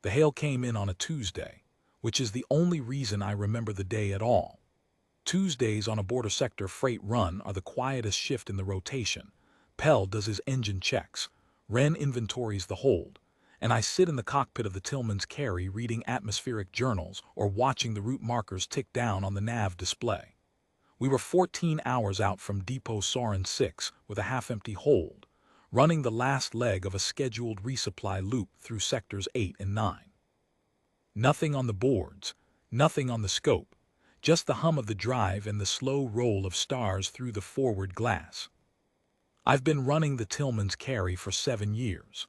The hail came in on a Tuesday, which is the only reason I remember the day at all. Tuesdays on a border sector freight run are the quietest shift in the rotation. Pell does his engine checks, Wren inventories the hold, and I sit in the cockpit of the Tillman's Carry reading atmospheric journals or watching the route markers tick down on the nav display. We were 14 hours out from Depot Soren 6 with a half-empty hold, running the last leg of a scheduled resupply loop through sectors 8 and 9. Nothing on the boards, nothing on the scope, just the hum of the drive and the slow roll of stars through the forward glass. I've been running the Tillman's Carry for 7 years.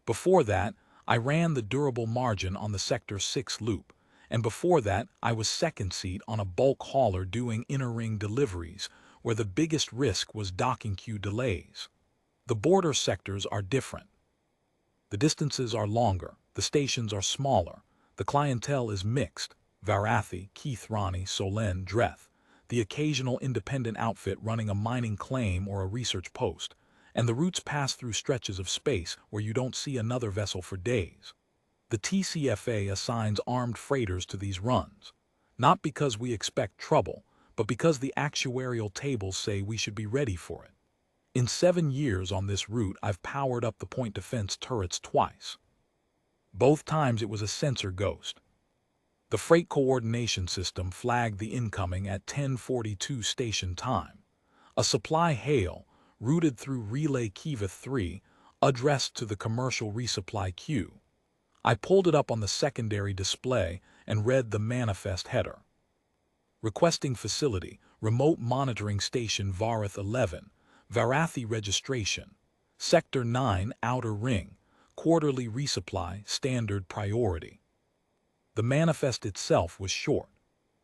Before that, I ran the durable margin on the Sector 6 loop, and before that, I was second seat on a bulk hauler doing inner ring deliveries, where the biggest risk was docking queue delays. The border sectors are different. The distances are longer, the stations are smaller, the clientele is mixed, Varathi, Keith Ronnie, Solen, Dreth, the occasional independent outfit running a mining claim or a research post, and the routes pass through stretches of space where you don't see another vessel for days. The TCFA assigns armed freighters to these runs, not because we expect trouble, but because the actuarial tables say we should be ready for it. In 7 years on this route, I've powered up the point defense turrets twice. Both times it was a sensor ghost. The freight coordination system flagged the incoming at 10:42 station time. A supply hail, routed through relay Kiva 3, addressed to the commercial resupply queue. I pulled it up on the secondary display and read the manifest header. Requesting facility, remote monitoring station Varath 11, Varathi registration, Sector 9 outer ring, quarterly resupply, standard priority. The manifest itself was short.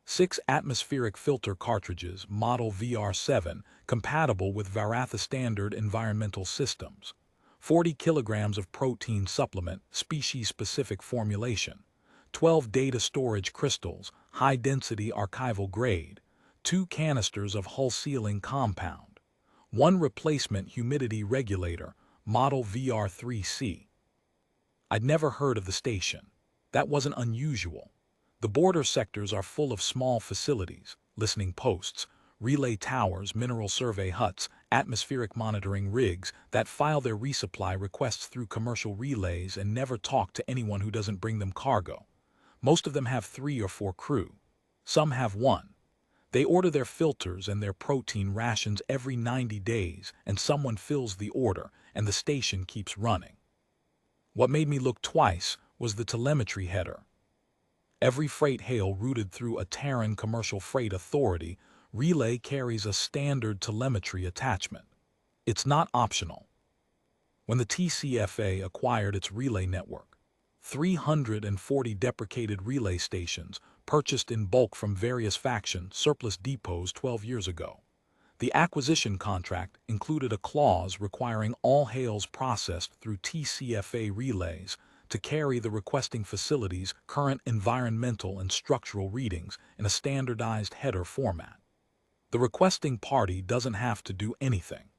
6 atmospheric filter cartridges, model VR7, compatible with Varatha standard environmental systems. 40 kilograms of protein supplement, species-specific formulation. 12 data storage crystals, high-density archival grade. 2 canisters of hull sealing compound. 1 replacement humidity regulator, model VR3C. I'd never heard of the station. That wasn't unusual. The border sectors are full of small facilities, listening posts, relay towers, mineral survey huts, atmospheric monitoring rigs that file their resupply requests through commercial relays and never talk to anyone who doesn't bring them cargo. Most of them have 3 or 4 crew. Some have 1. They order their filters and their protein rations every 90 days, and someone fills the order, and the station keeps running. What made me look twice was the telemetry header. Every freight hail routed through a Terran Commercial Freight Authority relay carries a standard telemetry attachment. It's not optional. When the TCFA acquired its relay network, 340 deprecated relay stations purchased in bulk from various faction surplus depots 12 years ago. The acquisition contract included a clause requiring all hails processed through TCFA relays to carry the requesting facility's current environmental and structural readings in a standardized header format. The requesting party doesn't have to do anything.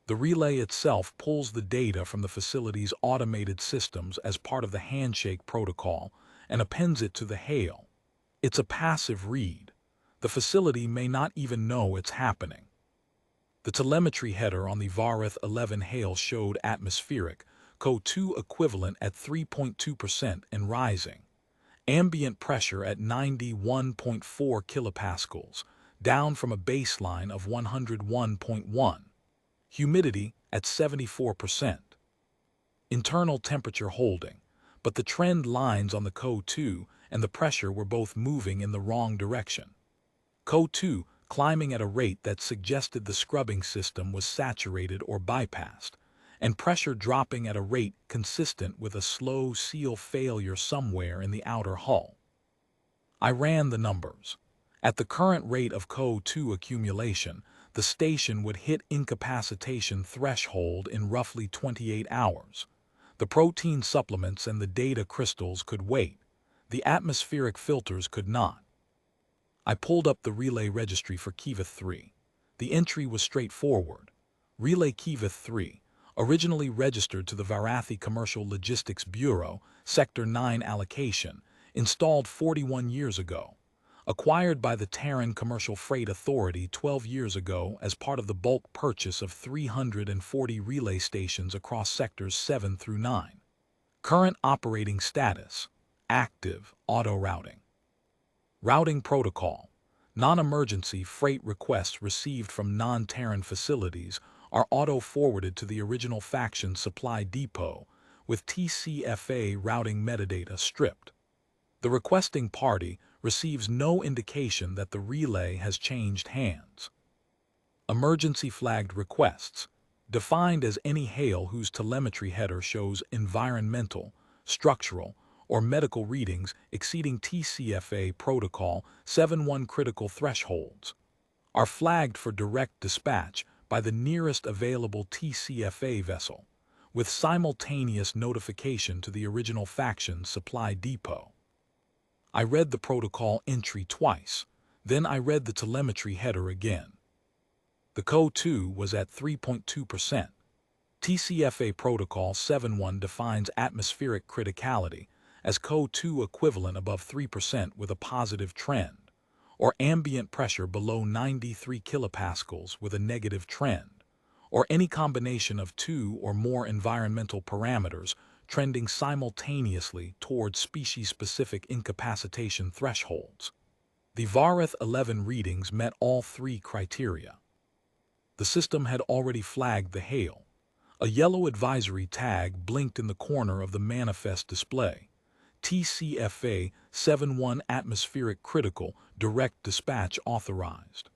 The relay itself pulls the data from the facility's automated systems as part of the handshake protocol and appends it to the hail. It's a passive read. The facility may not even know it's happening. The telemetry header on the Varath 11 hail showed atmospheric, CO2 equivalent at 3.2% and rising. Ambient pressure at 91.4 kilopascals, down from a baseline of 101.1. Humidity at 74%. Internal temperature holding, but the trend lines on the CO2 and the pressure were both moving in the wrong direction. CO2 climbing at a rate that suggested the scrubbing system was saturated or bypassed, and pressure dropping at a rate consistent with a slow seal failure somewhere in the outer hull. I ran the numbers. At the current rate of CO2 accumulation, the station would hit incapacitation threshold in roughly 28 hours. The protein supplements and the data crystals could wait. The atmospheric filters could not. I pulled up the relay registry for Kiva 3. The entry was straightforward. Relay Kiva 3, originally registered to the Varathy Commercial Logistics Bureau, Sector 9 allocation, installed 41 years ago. Acquired by the Terran Commercial Freight Authority 12 years ago as part of the bulk purchase of 340 relay stations across sectors 7 through 9. Current operating status: active auto routing. Routing protocol: non-emergency freight requests received from non-Terran facilities are auto-forwarded to the original faction supply depot with TCFA routing metadata stripped. The requesting party receives no indication that the relay has changed hands. Emergency flagged requests: defined as any hail whose telemetry header shows environmental, structural, or medical readings exceeding TCFA Protocol 7.1 critical thresholds, are flagged for direct dispatch by the nearest available TCFA vessel, with simultaneous notification to the original faction supply depot. I read the protocol entry twice, then I read the telemetry header again. The CO2 was at 3.2%. TCFA Protocol 7.1 defines atmospheric criticality as CO2 equivalent above 3% with a positive trend, or ambient pressure below 93 kilopascals with a negative trend, or any combination of two or more environmental parameters trending simultaneously towards species-specific incapacitation thresholds. The Vareth 11 readings met all three criteria. The system had already flagged the hail. A yellow advisory tag blinked in the corner of the manifest display. TCFA 7.1 atmospheric critical direct dispatch authorized.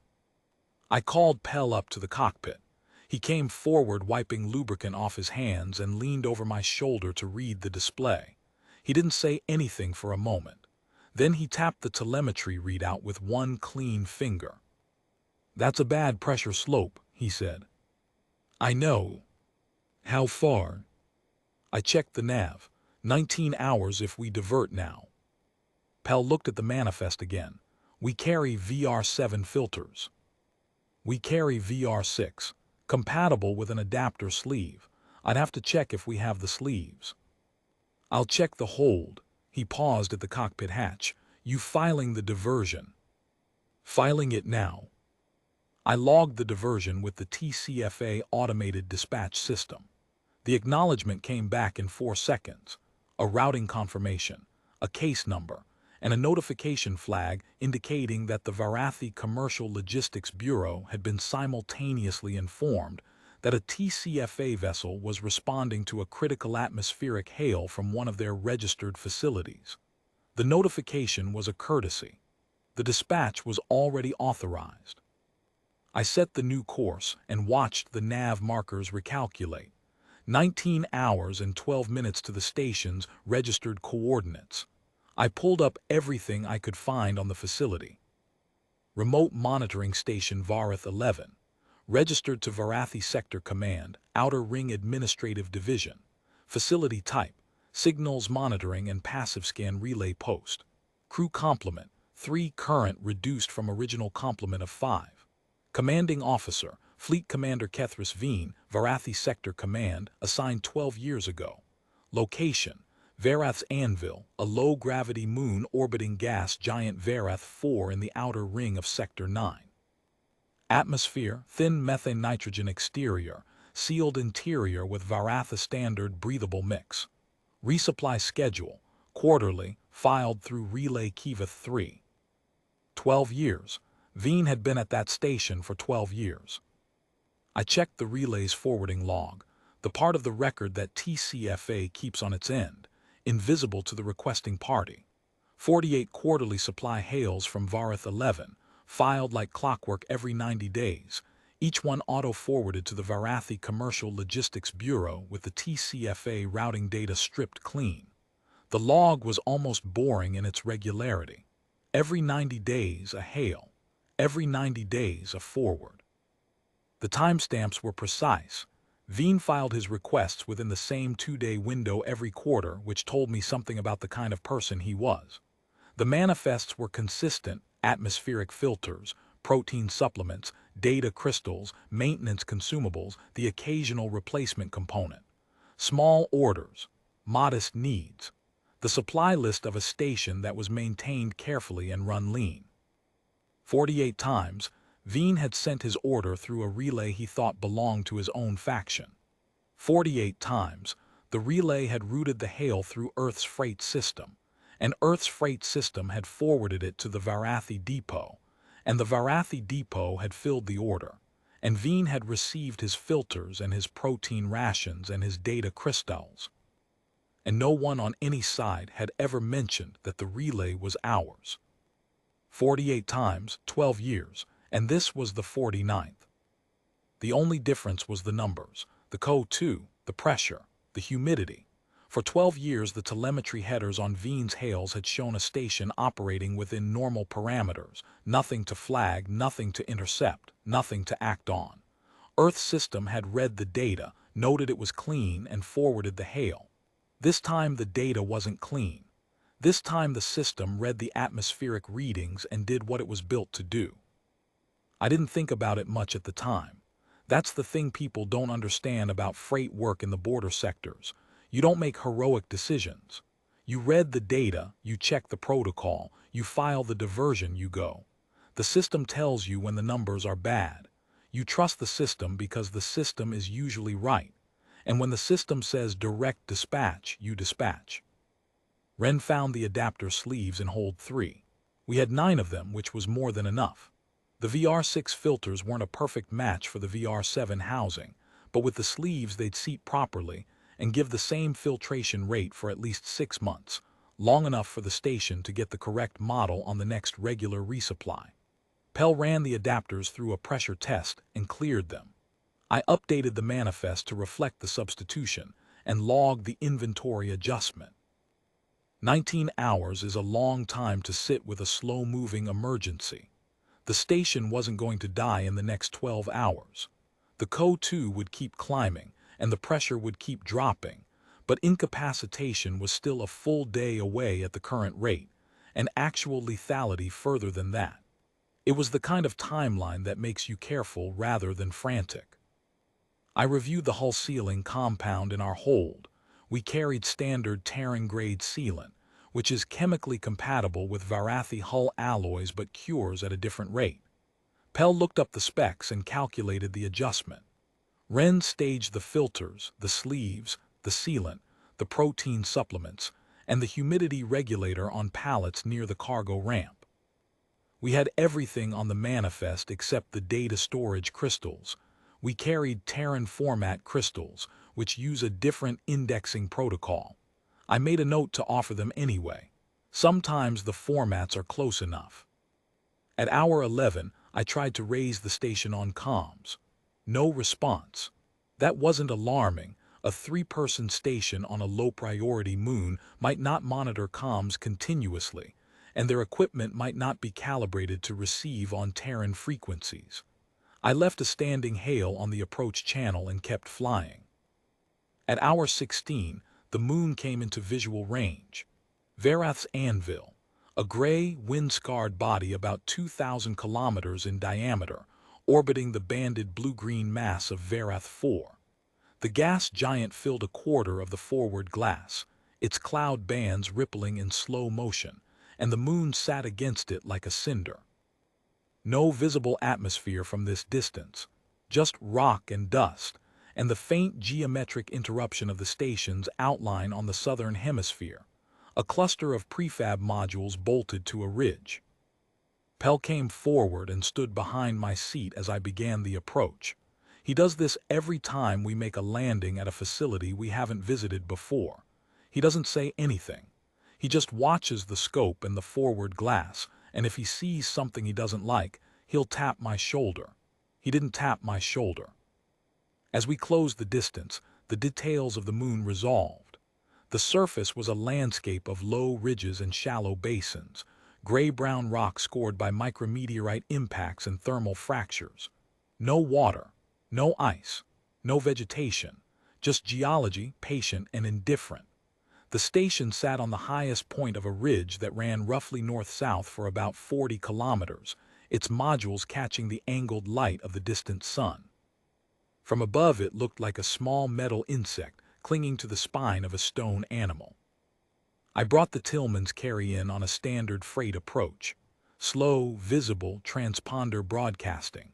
I called Pell up to the cockpit. He came forward wiping lubricant off his hands and leaned over my shoulder to read the display. He didn't say anything for a moment. Then he tapped the telemetry readout with one clean finger. "That's a bad pressure slope," he said. "I know. How far?" I checked the nav. 19 hours if we divert now. Pell looked at the manifest again. "We carry VR7 filters." "We carry VR6, compatible with an adapter sleeve. I'd have to check if we have the sleeves." "I'll check the hold." He paused at the cockpit hatch. "You filing the diversion?" "Filing it now." I logged the diversion with the TCFA automated dispatch system. The acknowledgement came back in 4 seconds. A routing confirmation, a case number, and a notification flag indicating that the Varathy Commercial Logistics Bureau had been simultaneously informed that a TCFA vessel was responding to a critical atmospheric hail from one of their registered facilities. The notification was a courtesy. The dispatch was already authorized. I set the new course and watched the nav markers recalculate. 19 hours and 12 minutes to the station's registered coordinates. I pulled up everything I could find on the facility. Remote Monitoring Station Vareth 11, registered to Varathy Sector Command, Outer Ring Administrative Division. Facility type: Signals Monitoring and Passive Scan Relay Post. Crew complement: 3 current reduced from original complement of 5. Commanding Officer: Fleet Commander Kethris Veen, Varathy Sector Command, assigned 12 years ago. Location: Varath's Anvil, a low-gravity moon orbiting gas giant Varath 4 in the outer ring of Sector 9. Atmosphere: thin methane nitrogen exterior, sealed interior with Varatha standard breathable mix. Resupply schedule: quarterly, filed through Relay Kiva 3. 12 years. Veen had been at that station for 12 years. I checked the relay's forwarding log, the part of the record that TCFA keeps on its end, invisible to the requesting party. 48 quarterly supply hails from Vareth 11, filed like clockwork every 90 days, each one auto-forwarded to the Varathy Commercial Logistics Bureau with the TCFA routing data stripped clean. The log was almost boring in its regularity. Every 90 days a hail, every 90 days a forward. The timestamps were precise. Veen filed his requests within the same 2-day window every quarter, which told me something about the kind of person he was. The manifests were consistent: atmospheric filters, protein supplements, data crystals, maintenance consumables, the occasional replacement component. Small orders, modest needs. The supply list of a station that was maintained carefully and run lean. 48 times, Veen had sent his order through a relay he thought belonged to his own faction. 48 times, the relay had routed the hail through Earth's freight system, and Earth's freight system had forwarded it to the Varathi depot, and the Varathi depot had filled the order, and Veen had received his filters and his protein rations and his data crystals. And no one on any side had ever mentioned that the relay was ours. 48 times, 12 years, and this was the 49th. The only difference was the numbers, the CO2, the pressure, the humidity. For 12 years, the telemetry headers on Veen's hails had shown a station operating within normal parameters, nothing to flag, nothing to intercept, nothing to act on. Earth's system had read the data, noted it was clean, and forwarded the hail. This time the data wasn't clean. This time the system read the atmospheric readings and did what it was built to do. I didn't think about it much at the time. That's the thing people don't understand about freight work in the border sectors. You don't make heroic decisions. You read the data, you check the protocol, you file the diversion, you go. The system tells you when the numbers are bad. You trust the system because the system is usually right. And when the system says direct dispatch, you dispatch. Ren found the adapter sleeves in hold 3. We had 9 of them, which was more than enough. The VR6 filters weren't a perfect match for the VR7 housing, but with the sleeves they'd seat properly and give the same filtration rate for at least 6 months, long enough for the station to get the correct model on the next regular resupply. Pell ran the adapters through a pressure test and cleared them. I updated the manifest to reflect the substitution and logged the inventory adjustment. 19 hours is a long time to sit with a slow-moving emergency. The station wasn't going to die in the next 12 hours. The CO2 would keep climbing, and the pressure would keep dropping, but incapacitation was still a full day away at the current rate, and actual lethality further than that. It was the kind of timeline that makes you careful rather than frantic. I reviewed the hull sealing compound in our hold. We carried standard Terran-grade sealant, which is chemically compatible with Varathi hull alloys but cures at a different rate. Pell looked up the specs and calculated the adjustment. Ren staged the filters, the sleeves, the sealant, the protein supplements, and the humidity regulator on pallets near the cargo ramp. We had everything on the manifest except the data storage crystals. We carried Terran format crystals, which use a different indexing protocol. I made a note to offer them anyway. Sometimes the formats are close enough. At hour 11, I tried to raise the station on comms. No response. That wasn't alarming. A 3-person station on a low-priority moon might not monitor comms continuously, and their equipment might not be calibrated to receive on Terran frequencies. I left a standing hail on the approach channel and kept flying. At hour 16, the moon came into visual range. Varath's anvil, a gray, wind-scarred body about 2,000 kilometers in diameter, orbiting the banded blue-green mass of Varath 4. The gas giant filled a quarter of the forward glass, its cloud bands rippling in slow motion, and the moon sat against it like a cinder. No visible atmosphere from this distance, just rock and dust, and the faint geometric interruption of the station's outline on the southern hemisphere, a cluster of prefab modules bolted to a ridge. Pell came forward and stood behind my seat as I began the approach. He does this every time we make a landing at a facility we haven't visited before. He doesn't say anything. He just watches the scope and the forward glass, and if he sees something he doesn't like, he'll tap my shoulder. He didn't tap my shoulder. As we closed the distance, the details of the moon resolved. The surface was a landscape of low ridges and shallow basins, gray-brown rock scored by micrometeorite impacts and thermal fractures. No water, no ice, no vegetation, just geology, patient and indifferent. The station sat on the highest point of a ridge that ran roughly north-south for about 40 kilometers, its modules catching the angled light of the distant sun. From above it looked like a small metal insect clinging to the spine of a stone animal. I brought the Tillman's carry-in on a standard freight approach. Slow, visible, transponder broadcasting.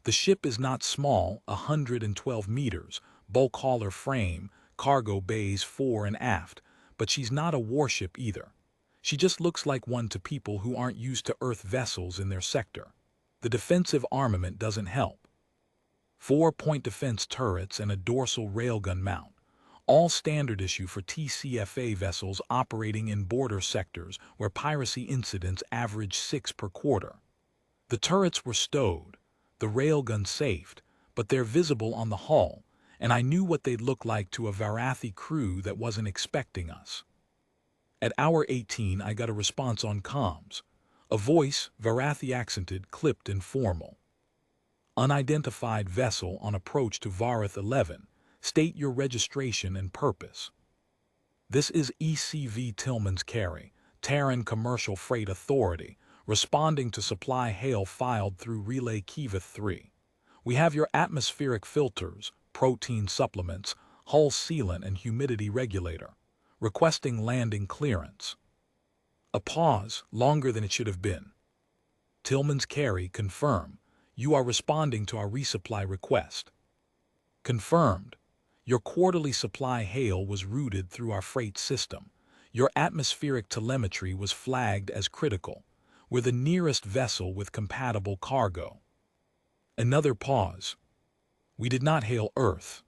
The ship is not small, 112 meters, bulk hauler frame, cargo bays fore and aft, but she's not a warship either. She just looks like one to people who aren't used to Earth vessels in their sector. The defensive armament doesn't help. 4-point defense turrets and a dorsal railgun mount, all standard issue for TCFA vessels operating in border sectors where piracy incidents average 6 per quarter. The turrets were stowed, the railgun safed, but they're visible on the hull, and I knew what they'd look like to a Varathi crew that wasn't expecting us. At hour 18, I got a response on comms. A voice, Varathi accented, clipped and formal. Unidentified vessel on approach to Varath 11. State your registration and purpose. This is ECV Tillman's Carry, Terran Commercial Freight Authority, responding to supply hail filed through Relay Kiva 3. We have your atmospheric filters, protein supplements, hull sealant and humidity regulator. Requesting landing clearance. A pause, longer than it should have been. Tillman's Carry, confirm. You are responding to our resupply request. Confirmed. Your quarterly supply hail was routed through our freight system. Your atmospheric telemetry was flagged as critical. We're the nearest vessel with compatible cargo. Another pause. We did not hail Earth.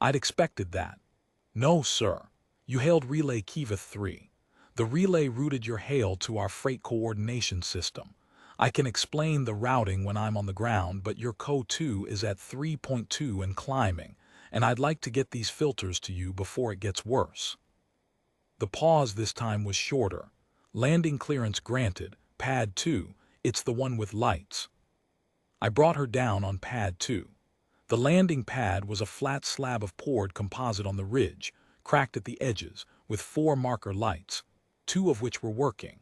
I'd expected that. No, sir. You hailed Relay Kiva 3. The relay routed your hail to our freight coordination system. I can explain the routing when I'm on the ground, but your CO2 is at 3.2 and climbing, and I'd like to get these filters to you before it gets worse. The pause this time was shorter. Landing clearance granted. Pad 2, it's the one with lights. I brought her down on Pad 2. The landing pad was a flat slab of poured composite on the ridge, cracked at the edges, with 4 marker lights, 2 of which were working.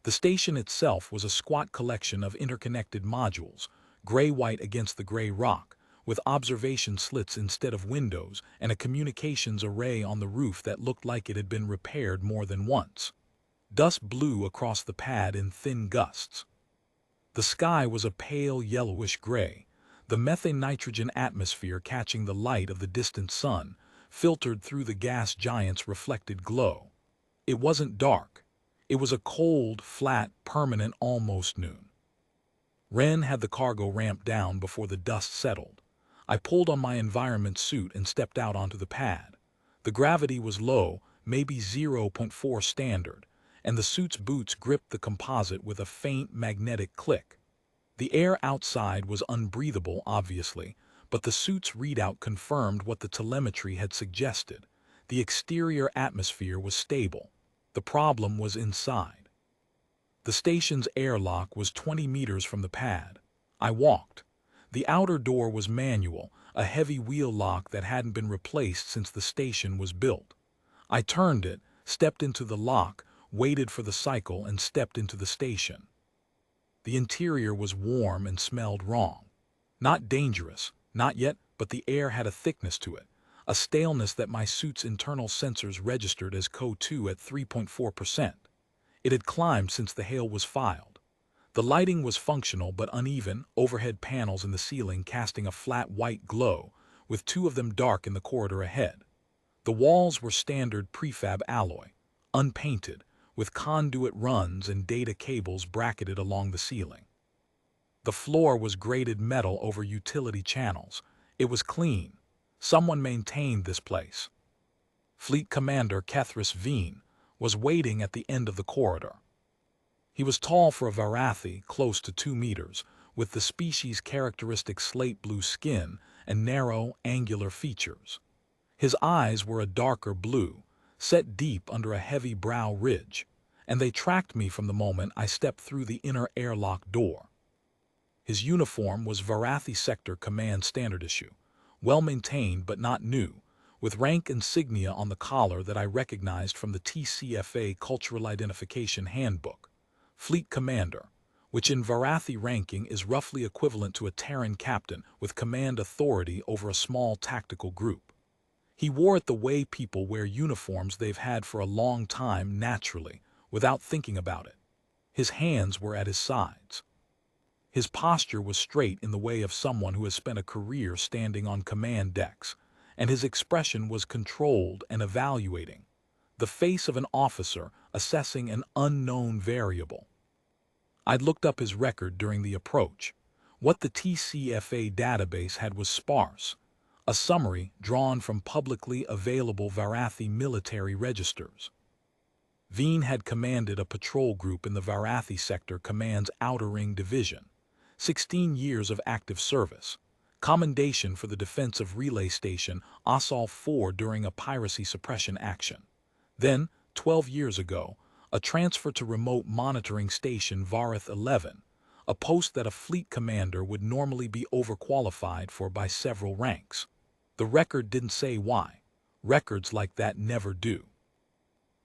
The station itself was a squat collection of interconnected modules, gray-white against the gray rock, with observation slits instead of windows and a communications array on the roof that looked like it had been repaired more than once. Dust blew across the pad in thin gusts. The sky was a pale yellowish gray, the methane-nitrogen atmosphere catching the light of the distant sun, filtered through the gas giant's reflected glow. It wasn't dark. It was a cold, flat, permanent almost noon. Wren had the cargo ramped down before the dust settled. I pulled on my environment suit and stepped out onto the pad. The gravity was low, maybe 0.4 standard, and the suit's boots gripped the composite with a faint magnetic click. The air outside was unbreathable, obviously, but the suit's readout confirmed what the telemetry had suggested. The exterior atmosphere was stable. The problem was inside. The station's airlock was 20 meters from the pad. I walked. The outer door was manual, a heavy wheel lock that hadn't been replaced since the station was built. I turned it, stepped into the lock, waited for the cycle, and stepped into the station. The interior was warm and smelled wrong. Not dangerous, not yet, but the air had a thickness to it, a staleness that my suit's internal sensors registered as CO2 at 3.4%. It had climbed since the hail was filed. The lighting was functional but uneven, overhead panels in the ceiling casting a flat white glow, with 2 of them dark in the corridor ahead. The walls were standard prefab alloy, unpainted, with conduit runs and data cables bracketed along the ceiling. The floor was graded metal over utility channels. It was clean. Someone maintained this place. Fleet Commander Kethris Veen was waiting at the end of the corridor. He was tall for a Varathi, close to 2 meters, with the species' characteristic slate blue skin and narrow, angular features. His eyes were a darker blue, set deep under a heavy brow ridge, and they tracked me from the moment I stepped through the inner airlock door. His uniform was Varathi Sector Command Standard issue, well-maintained but not new, with rank insignia on the collar that I recognized from the TCFA Cultural Identification Handbook. Fleet Commander, which in Varathi ranking is roughly equivalent to a Terran captain with command authority over a small tactical group. He wore it the way people wear uniforms they've had for a long time naturally, without thinking about it. His hands were at his sides. His posture was straight in the way of someone who has spent a career standing on command decks, and his expression was controlled and evaluating, the face of an officer assessing an unknown variable. I'd looked up his record during the approach. What the TCFA database had was sparse, a summary drawn from publicly available Varathi military registers. Veen had commanded a patrol group in the Varathi Sector Command's Outer Ring Division, 16 years of active service, commendation for the defense of Relay Station Asal 4 during a piracy suppression action. Then, 12 years ago, a transfer to Remote Monitoring Station Varath 11, a post that a fleet commander would normally be overqualified for by several ranks. The record didn't say why. Records like that never do.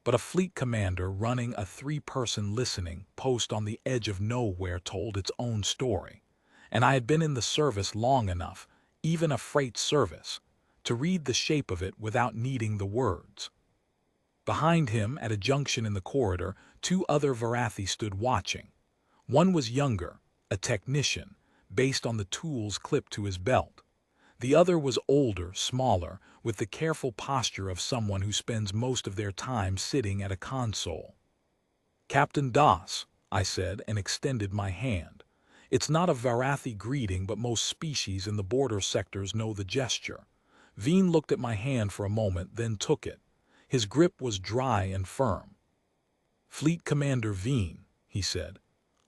But a fleet commander running a 3-person listening post on the edge of nowhere told its own story. And I had been in the service long enough, even a freight service, to read the shape of it without needing the words. Behind him, at a junction in the corridor, 2 other Varathi stood watching. One was younger, a technician, based on the tools clipped to his belt. The other was older, smaller, with the careful posture of someone who spends most of their time sitting at a console. "Captain Das," I said and extended my hand. It's not a Varathi greeting, but most species in the border sectors know the gesture. Veen looked at my hand for a moment, then took it. His grip was dry and firm. "Fleet Commander Veen," he said,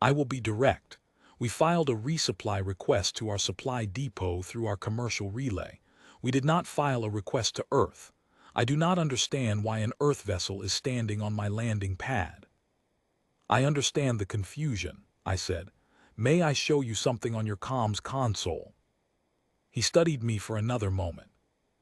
"I will be direct. We filed a resupply request to our supply depot through our commercial relay. We did not file a request to Earth. I do not understand why an Earth vessel is standing on my landing pad." "I understand the confusion," I said. "May I show you something on your comms console?" He studied me for another moment.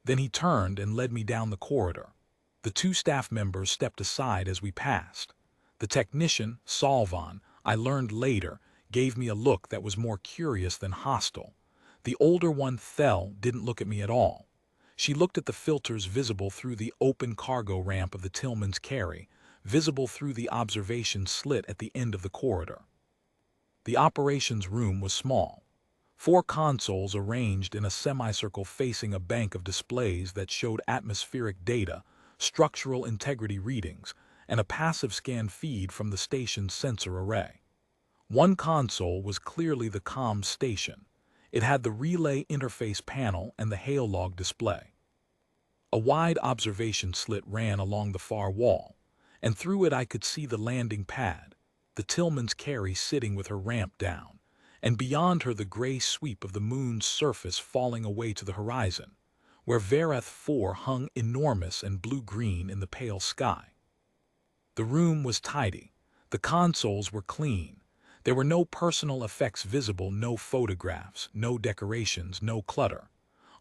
Then he turned and led me down the corridor. The 2 staff members stepped aside as we passed. The technician, Salvan, I learned later, gave me a look that was more curious than hostile. The older one, Thel, didn't look at me at all. She looked at the filters visible through the open cargo ramp of the Tillman's Carry, visible through the observation slit at the end of the corridor. The operations room was small. 4 consoles arranged in a semicircle facing a bank of displays that showed atmospheric data, structural integrity readings, and a passive scan feed from the station's sensor array. One console was clearly the comms station. It had the relay interface panel and the hail log display. A wide observation slit ran along the far wall, and through it I could see the landing pad, the Tillman's Carry sitting with her ramp down, and beyond her the gray sweep of the moon's surface falling away to the horizon, where Varath 4 hung enormous and blue-green in the pale sky. The room was tidy. The consoles were clean. There were no personal effects visible, no photographs, no decorations, no clutter.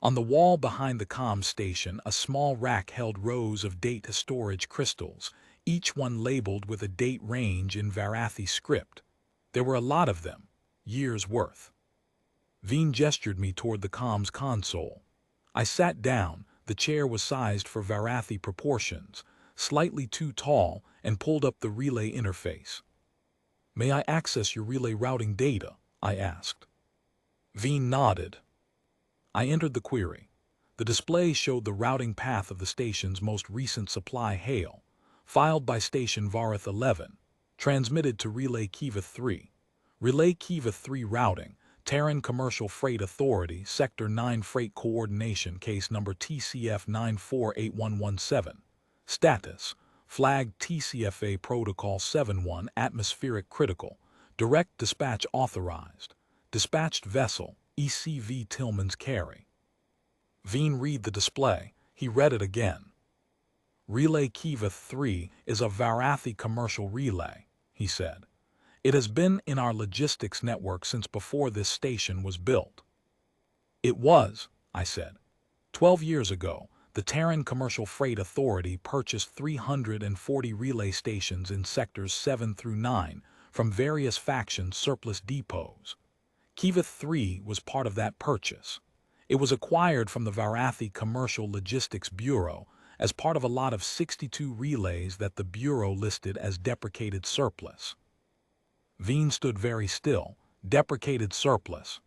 On the wall behind the comm station, a small rack held rows of data storage crystals, each one labeled with a date range in Varathi script. There were a lot of them, years' worth. Veen gestured me toward the comms console. I sat down. The chair was sized for Varathi proportions, slightly too tall, and pulled up the relay interface. "May I access your relay routing data?" I asked. Veen nodded. I entered the query. The display showed the routing path of the station's most recent supply hail, filed by Station Varath 11, transmitted to Relay Kiva 3. Relay Kiva 3 routing, Terran Commercial Freight Authority, Sector 9 Freight Coordination, case number TCF 948117. Status: flagged TCFA Protocol 71 atmospheric critical, direct dispatch authorized. Dispatched vessel, ECV Tillman's Carry. Veen read the display. He read it again. "Relay Kiva 3 is a Varathi commercial relay," he said. "It has been in our logistics network since before this station was built." "It was," I said. 12 years ago, the Terran Commercial Freight Authority purchased 340 relay stations in sectors 7 through 9 from various faction surplus depots. Kiva 3 was part of that purchase. It was acquired from the Varathi Commercial Logistics Bureau as part of a lot of 62 relays that the Bureau listed as deprecated surplus. Veen stood very still. Deprecated surplus.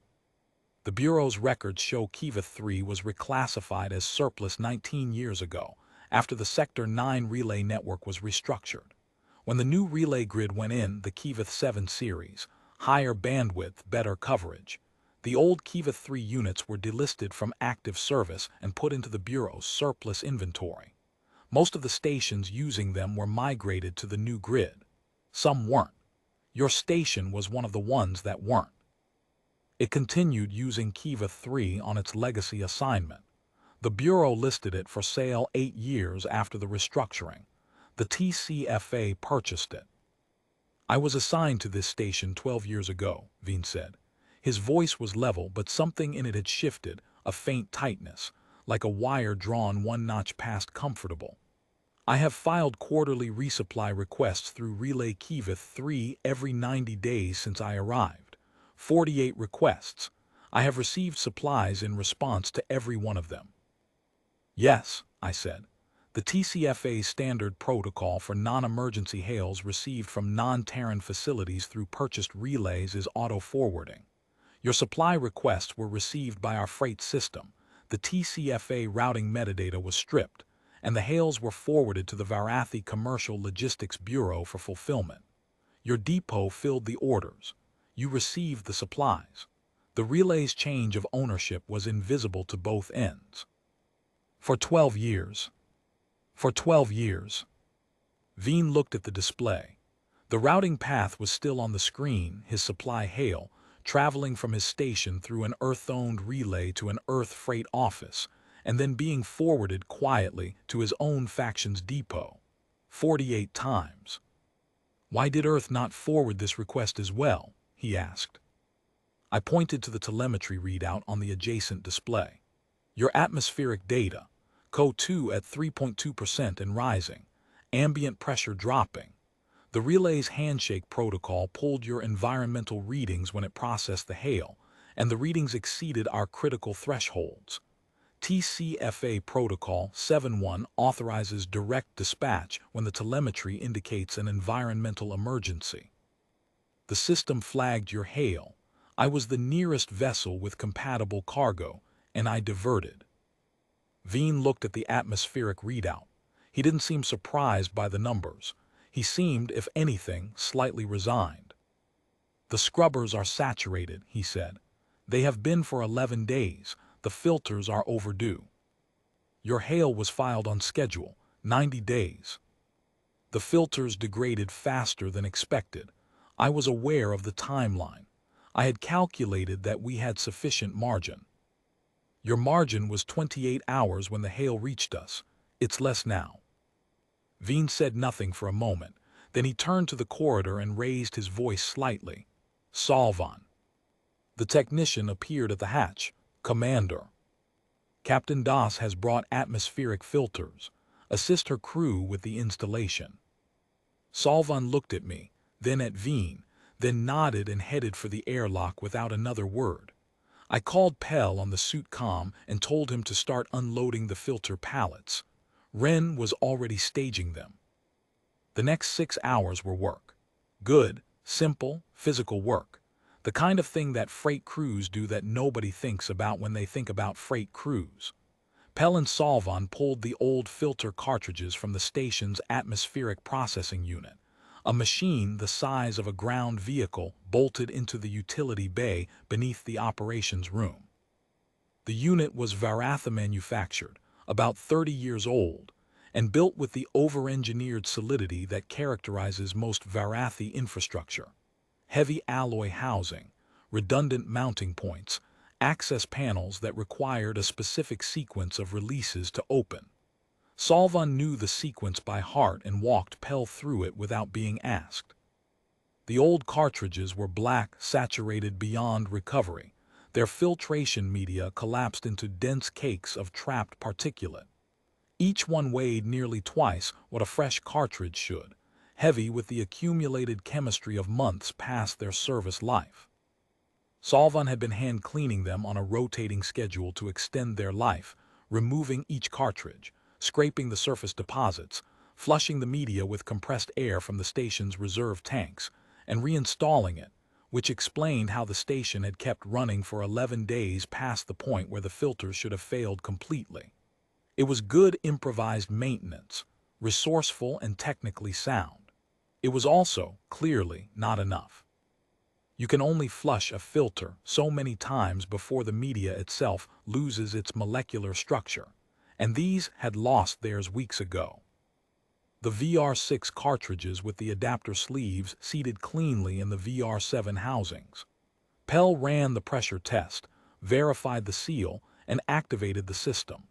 The Bureau's records show Kiva 3 was reclassified as surplus 19 years ago, after the Sector 9 relay network was restructured. When the new relay grid went in, the Kiva 7 series, higher bandwidth, better coverage, the old Kiva 3 units were delisted from active service and put into the Bureau's surplus inventory. Most of the stations using them were migrated to the new grid. Some weren't. Your station was one of the ones that weren't. It continued using Kiva 3 on its legacy assignment. The Bureau listed it for sale 8 years after the restructuring. The TCFA purchased it. I was assigned to this station 12 years ago, Veen said. His voice was level, but something in it had shifted, a faint tightness, like a wire drawn one notch past comfortable. I have filed quarterly resupply requests through Relay Kiva 3 every 90 days since I arrived. 48 requests. I have received supplies in response to every one of them. Yes, I said. The TCFA's standard protocol for non-emergency hails received from non-Terran facilities through purchased relays is auto-forwarding. Your supply requests were received by our freight system. The TCFA routing metadata was stripped, and the hails were forwarded to the Varathi Commercial Logistics Bureau for fulfillment. Your depot filled the orders. You received the supplies. The relay's change of ownership was invisible to both ends. For 12 years. For 12 years. Veen looked at the display. The routing path was still on the screen, his supply hail, traveling from his station through an Earth-owned relay to an Earth freight office, and then being forwarded quietly to his own faction's depot. 48 times. Why did Earth not forward this request as well? He asked. I pointed to the telemetry readout on the adjacent display. Your atmospheric data, CO2 at 3.2% and rising, ambient pressure dropping. The relay's handshake protocol pulled your environmental readings when it processed the hail, and the readings exceeded our critical thresholds. TCFA Protocol 7.1 authorizes direct dispatch when the telemetry indicates an environmental emergency. The system flagged your hail. I was the nearest vessel with compatible cargo, and I diverted. Veen looked at the atmospheric readout. He didn't seem surprised by the numbers. He seemed, if anything, slightly resigned. The scrubbers are saturated, he said. They have been for 11 days. The filters are overdue. Your hail was filed on schedule, 90 days. The filters degraded faster than expected. I was aware of the timeline. I had calculated that we had sufficient margin. Your margin was 28 hours when the hail reached us. It's less now. Veen said nothing for a moment. Then he turned to the corridor and raised his voice slightly. Salvan. The technician appeared at the hatch. Commander. Captain Das has brought atmospheric filters. Assist her crew with the installation. Salvan looked at me, then at Veen, then nodded and headed for the airlock without another word. I called Pell on the suit comm and told him to start unloading the filter pallets. Ren was already staging them. The next 6 hours were work. Good, simple, physical work. The kind of thing that freight crews do that nobody thinks about when they think about freight crews. Pell and Salvan pulled the old filter cartridges from the station's atmospheric processing unit, a machine the size of a ground vehicle bolted into the utility bay beneath the operations room. The unit was Varatha manufactured, about 30 years old, and built with the over-engineered solidity that characterizes most Varathi infrastructure. Heavy alloy housing, redundant mounting points, access panels that required a specific sequence of releases to open. Salvan knew the sequence by heart and walked Pell through it without being asked. The old cartridges were black, saturated beyond recovery. Their filtration media collapsed into dense cakes of trapped particulate. Each one weighed nearly twice what a fresh cartridge should, heavy with the accumulated chemistry of months past their service life. Salvan had been hand-cleaning them on a rotating schedule to extend their life, removing each cartridge, scraping the surface deposits, flushing the media with compressed air from the station's reserve tanks, and reinstalling it, which explained how the station had kept running for 11 days past the point where the filters should have failed completely. It was good improvised maintenance, resourceful and technically sound. It was also, clearly, not enough. You can only flush a filter so many times before the media itself loses its molecular structure, and these had lost theirs weeks ago. The VR6 cartridges with the adapter sleeves seated cleanly in the VR7 housings. Pell ran the pressure test, verified the seal, and activated the system.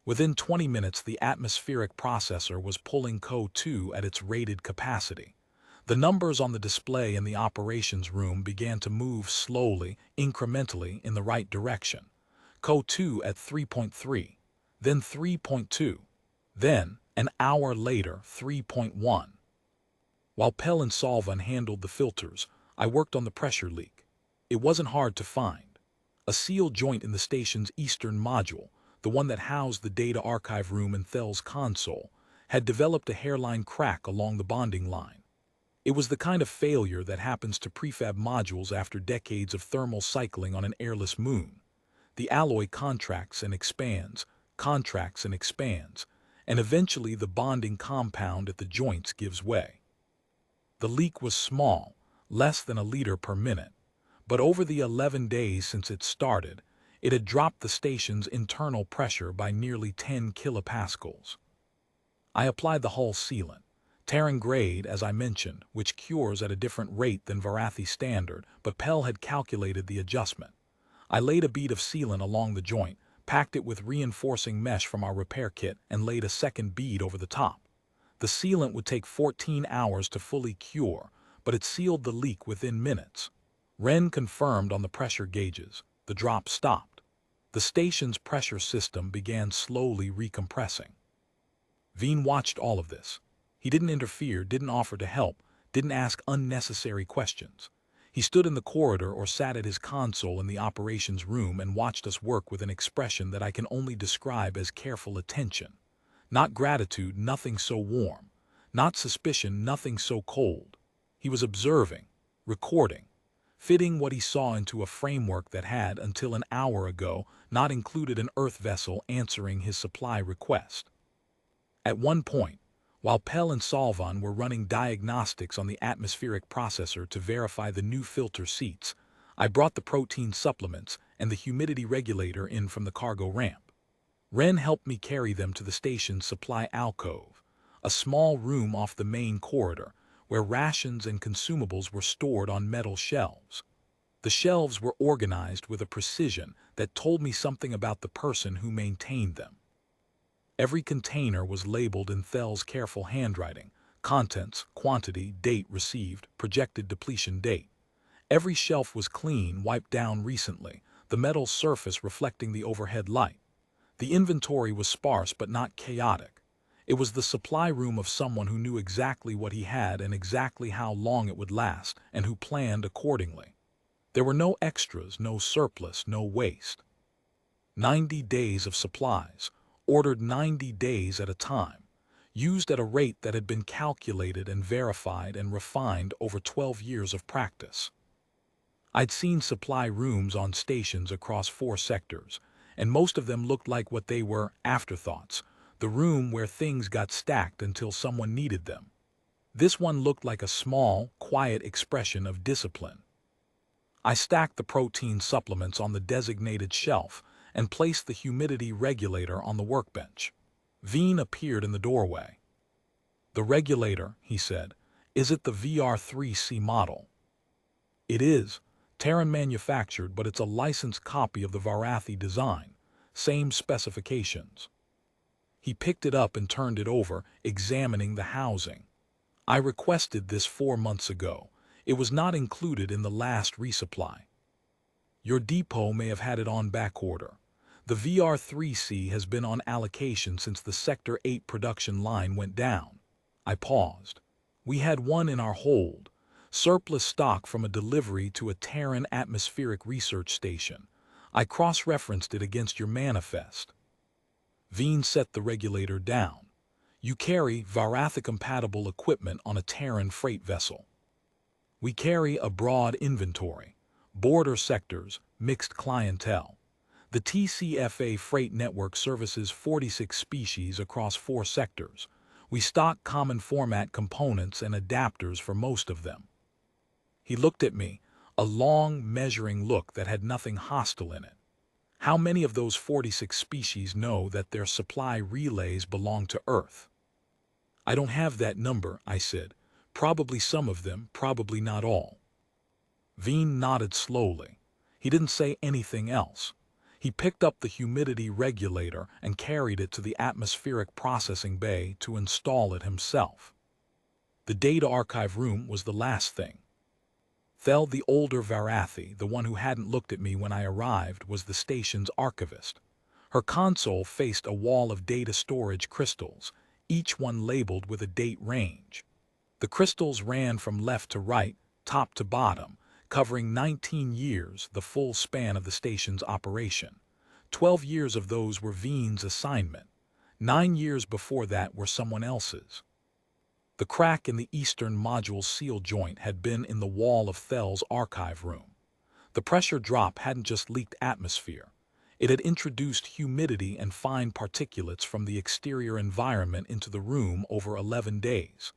Within 20 minutes, the atmospheric processor was pulling CO2 at its rated capacity. The numbers on the display in the operations room began to move slowly, incrementally in the right direction. CO2 at 3.3, then 3.2, then, an hour later, 3.1. While Pell and Salvan handled the filters, I worked on the pressure leak. It wasn't hard to find. A seal joint in the station's eastern module, the one that housed the data archive room and Thell's console, had developed a hairline crack along the bonding line. It was the kind of failure that happens to prefab modules after decades of thermal cycling on an airless moon. The alloy contracts and expands, and eventually the bonding compound at the joints gives way. The leak was small, less than a liter per minute, but over the 11 days since it started, it had dropped the station's internal pressure by nearly 10 kilopascals. I applied the hull sealant, Terran grade, as I mentioned, which cures at a different rate than Varathi standard, but Pell had calculated the adjustment. I laid a bead of sealant along the joint, packed it with reinforcing mesh from our repair kit, and laid a second bead over the top. The sealant would take 14 hours to fully cure, but it sealed the leak within minutes. Wren confirmed on the pressure gauges. The drop stopped. The station's pressure system began slowly recompressing. Veen watched all of this. He didn't interfere, didn't offer to help, didn't ask unnecessary questions. He stood in the corridor or sat at his console in the operations room and watched us work with an expression that I can only describe as careful attention. Not gratitude, nothing so warm. Not suspicion, nothing so cold. He was observing, recording, fitting what he saw into a framework that had, until an hour ago, not included an Earth vessel answering his supply request. At one point, while Pell and Salvan were running diagnostics on the atmospheric processor to verify the new filter seats, I brought the protein supplements and the humidity regulator in from the cargo ramp. Wren helped me carry them to the station's supply alcove, a small room off the main corridor, where rations and consumables were stored on metal shelves. The shelves were organized with a precision that told me something about the person who maintained them. Every container was labeled in Thell's careful handwriting: contents, quantity, date received, projected depletion date. Every shelf was clean, wiped down recently, the metal surface reflecting the overhead light. The inventory was sparse but not chaotic. It was the supply room of someone who knew exactly what he had and exactly how long it would last, and who planned accordingly. There were no extras, no surplus, no waste. 90 days of supplies, ordered 90 days at a time, used at a rate that had been calculated and verified and refined over 12 years of practice. I'd seen supply rooms on stations across 4 sectors, and most of them looked like what they were: afterthoughts, the room where things got stacked until someone needed them. This one looked like a small, quiet expression of discipline. I stacked the protein supplements on the designated shelf and placed the humidity regulator on the workbench. Veen appeared in the doorway. "The regulator," he said, "is it the VR3C model?" "It is. Terran manufactured, but it's a licensed copy of the Varathi design. Same specifications." He picked it up and turned it over, examining the housing. "I requested this 4 months ago. It was not included in the last resupply. Your depot may have had it on back order. The VR3C has been on allocation since the Sector 8 production line went down." I paused. We had one in our hold, surplus stock from a delivery to a Terran atmospheric research station. I cross-referenced it against your manifest. Veen set the regulator down. You carry Varatha-compatible equipment on a Terran freight vessel. We carry a broad inventory, border sectors, mixed clientele. The TCFA freight network services 46 species across 4 sectors. We stock common format components and adapters for most of them. He looked at me, a long, measuring look that had nothing hostile in it. How many of those 46 species know that their supply relays belong to Earth? I don't have that number, I said. Probably some of them, probably not all. Veen nodded slowly. He didn't say anything else. He picked up the humidity regulator and carried it to the atmospheric processing bay to install it himself. The data archive room was the last thing. Thel, the older Varathi, the one who hadn't looked at me when I arrived, was the station's archivist. Her console faced a wall of data storage crystals, each one labeled with a date range. The crystals ran from left to right, top to bottom, covering 19 years, the full span of the station's operation. 12 years of those were Veen's assignment. 9 years before that were someone else's. The crack in the eastern module's seal joint had been in the wall of Thel's archive room. The pressure drop hadn't just leaked atmosphere. It had introduced humidity and fine particulates from the exterior environment into the room over 11 days.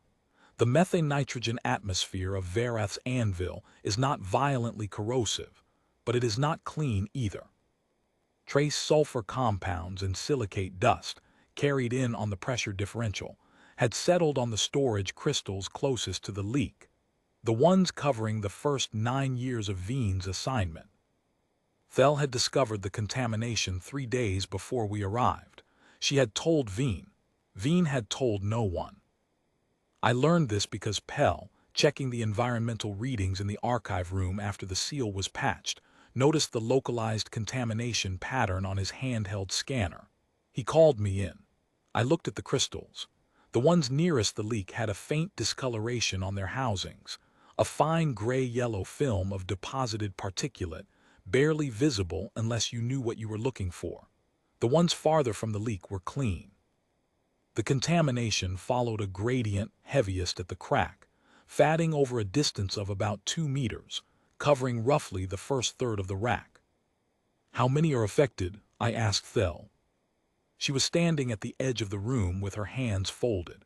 The methane-nitrogen atmosphere of Varath's anvil is not violently corrosive, but it is not clean either. Trace sulfur compounds and silicate dust, carried in on the pressure differential, had settled on the storage crystals closest to the leak, the ones covering the first 9 years of Veen's assignment. Thel had discovered the contamination 3 days before we arrived. She had told Veen. Veen had told no one. I learned this because Pell, checking the environmental readings in the archive room after the seal was patched, noticed the localized contamination pattern on his handheld scanner. He called me in. I looked at the crystals. The ones nearest the leak had a faint discoloration on their housings, a fine gray-yellow film of deposited particulate, barely visible unless you knew what you were looking for. The ones farther from the leak were clean. The contamination followed a gradient heaviest at the crack, fatting over a distance of about 2 meters, covering roughly the first third of the rack. How many are affected? I asked Thel. She was standing at the edge of the room with her hands folded.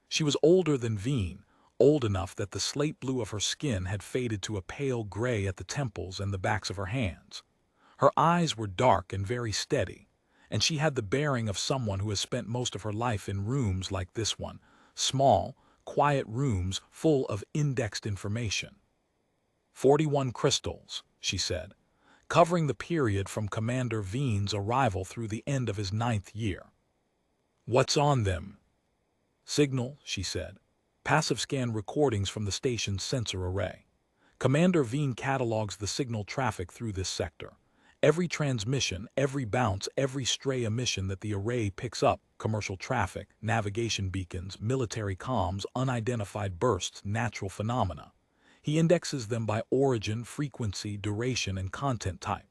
She was older than Veen, old enough that the slate blue of her skin had faded to a pale gray at the temples and the backs of her hands. Her eyes were dark and very steady, and she had the bearing of someone who has spent most of her life in rooms like this one, small, quiet rooms full of indexed information. 41 crystals, she said, covering the period from Commander Veen's arrival through the end of his 9th year. What's on them? Signal, she said. Passive scan recordings from the station's sensor array. Commander Veen catalogs the signal traffic through this sector. Every transmission, every bounce, every stray emission that the array picks up, commercial traffic, navigation beacons, military comms, unidentified bursts, natural phenomena. He indexes them by origin, frequency, duration, and content type,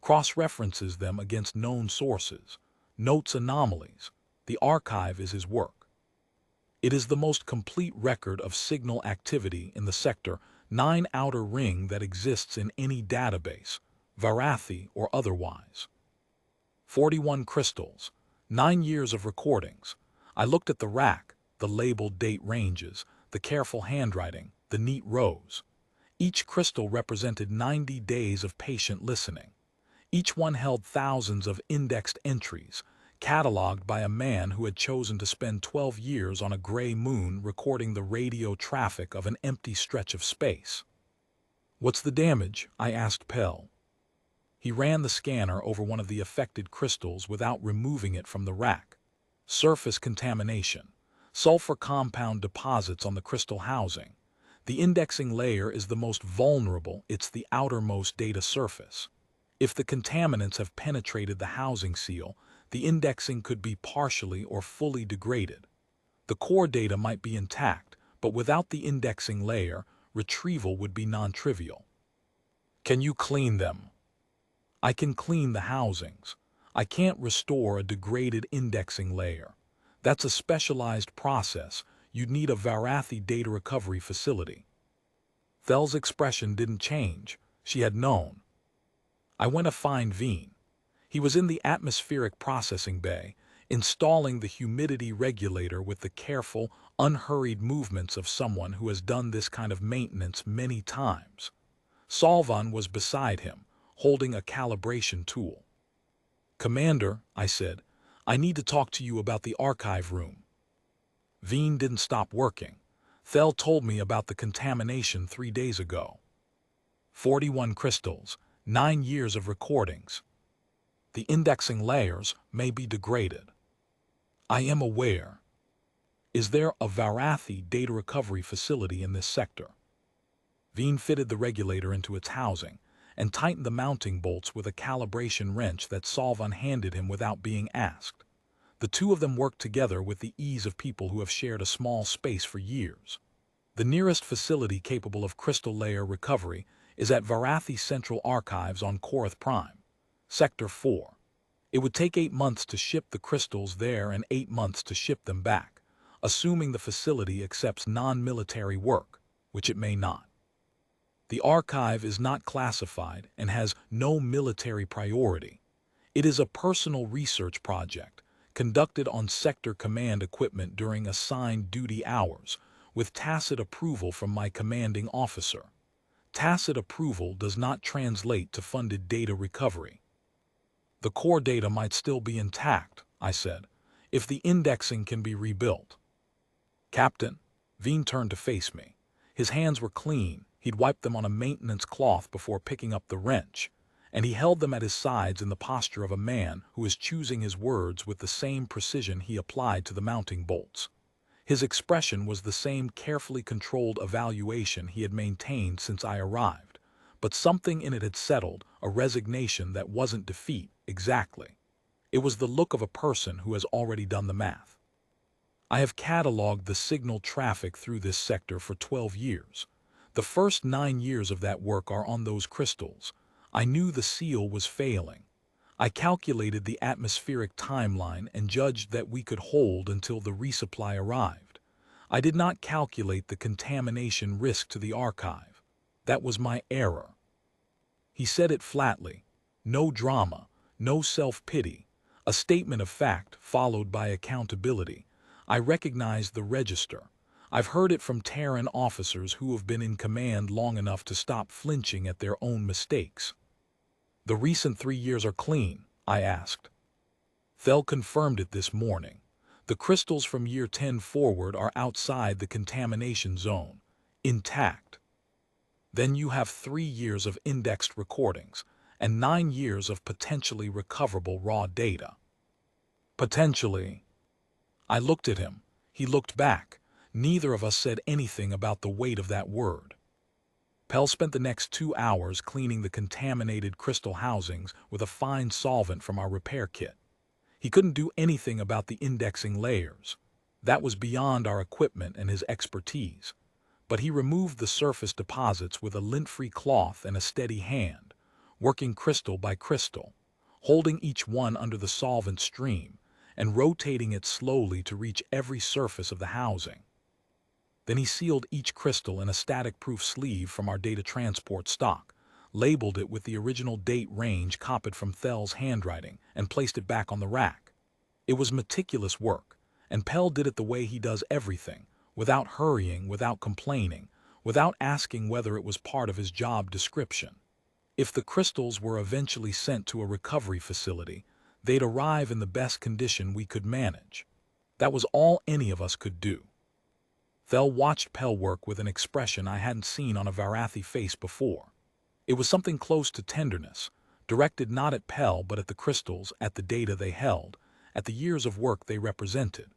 cross-references them against known sources, notes anomalies. The archive is his work. It is the most complete record of signal activity in the Sector 9 outer ring that exists in any database, Varathi or otherwise. 41 crystals, 9 years of recordings. I looked at the rack, the labeled date ranges, the careful handwriting, the neat rows. Each crystal represented 90 days of patient listening. Each one held thousands of indexed entries, catalogued by a man who had chosen to spend 12 years on a gray moon recording the radio traffic of an empty stretch of space. What's the damage? I asked Pell. He ran the scanner over one of the affected crystals without removing it from the rack. Surface contamination. Sulfur compound deposits on the crystal housing. The indexing layer is the most vulnerable, it's the outermost data surface. If the contaminants have penetrated the housing seal, the indexing could be partially or fully degraded. The core data might be intact, but without the indexing layer, retrieval would be non-trivial. Can you clean them? I can clean the housings. I can't restore a degraded indexing layer. That's a specialized process. You'd need a Varathi data recovery facility. Thel's expression didn't change. She had known. I went to find Veen. He was in the atmospheric processing bay, installing the humidity regulator with the careful, unhurried movements of someone who has done this kind of maintenance many times. Salvan was beside him, holding a calibration tool. "Commander," I said, "I need to talk to you about the archive room." Veen didn't stop working. Thel told me about the contamination 3 days ago. 41 crystals, 9 years of recordings. The indexing layers may be degraded. I am aware. Is there a Varathi data recovery facility in this sector? Veen fitted the regulator into its housing and tightened the mounting bolts with a calibration wrench that Salvan handed him without being asked. The two of them worked together with the ease of people who have shared a small space for years. The nearest facility capable of crystal layer recovery is at Varathi Central Archives on Korath Prime, Sector 4. It would take 8 months to ship the crystals there and 8 months to ship them back, assuming the facility accepts non-military work, which it may not. The archive is not classified and has no military priority. It is a personal research project conducted on sector command equipment during assigned duty hours, with tacit approval from my commanding officer. Tacit approval does not translate to funded data recovery. The core data might still be intact, I said, if the indexing can be rebuilt. Captain, Veen turned to face me. His hands were clean. He'd wiped them on a maintenance cloth before picking up the wrench, and he held them at his sides in the posture of a man who is choosing his words with the same precision he applied to the mounting bolts. His expression was the same carefully controlled evaluation he had maintained since I arrived, but something in it had settled, a resignation that wasn't defeat, exactly. It was the look of a person who has already done the math. I have cataloged the signal traffic through this sector for 12 years. The first 9 years of that work are on those crystals. I knew the seal was failing. I calculated the atmospheric timeline and judged that we could hold until the resupply arrived. I did not calculate the contamination risk to the archive. That was my error. He said it flatly. No drama, no self-pity. A statement of fact followed by accountability. I recognized the register. I've heard it from Terran officers who have been in command long enough to stop flinching at their own mistakes. The recent 3 years are clean, I asked. Thel confirmed it this morning. The crystals from year 10 forward are outside the contamination zone, intact. Then you have 3 years of indexed recordings and 9 years of potentially recoverable raw data. Potentially. I looked at him. He looked back. Neither of us said anything about the weight of that word. Pell spent the next 2 hours cleaning the contaminated crystal housings with a fine solvent from our repair kit. He couldn't do anything about the indexing layers. That was beyond our equipment and his expertise. But he removed the surface deposits with a lint-free cloth and a steady hand, working crystal by crystal, holding each one under the solvent stream and rotating it slowly to reach every surface of the housing. Then he sealed each crystal in a static-proof sleeve from our data transport stock, labeled it with the original date range copied from Thel's handwriting, and placed it back on the rack. It was meticulous work, and Pell did it the way he does everything, without hurrying, without complaining, without asking whether it was part of his job description. If the crystals were eventually sent to a recovery facility, they'd arrive in the best condition we could manage. That was all any of us could do. Thel watched Pell work with an expression I hadn't seen on a Varathi face before. It was something close to tenderness, directed not at Pell but at the crystals, at the data they held, at the years of work they represented.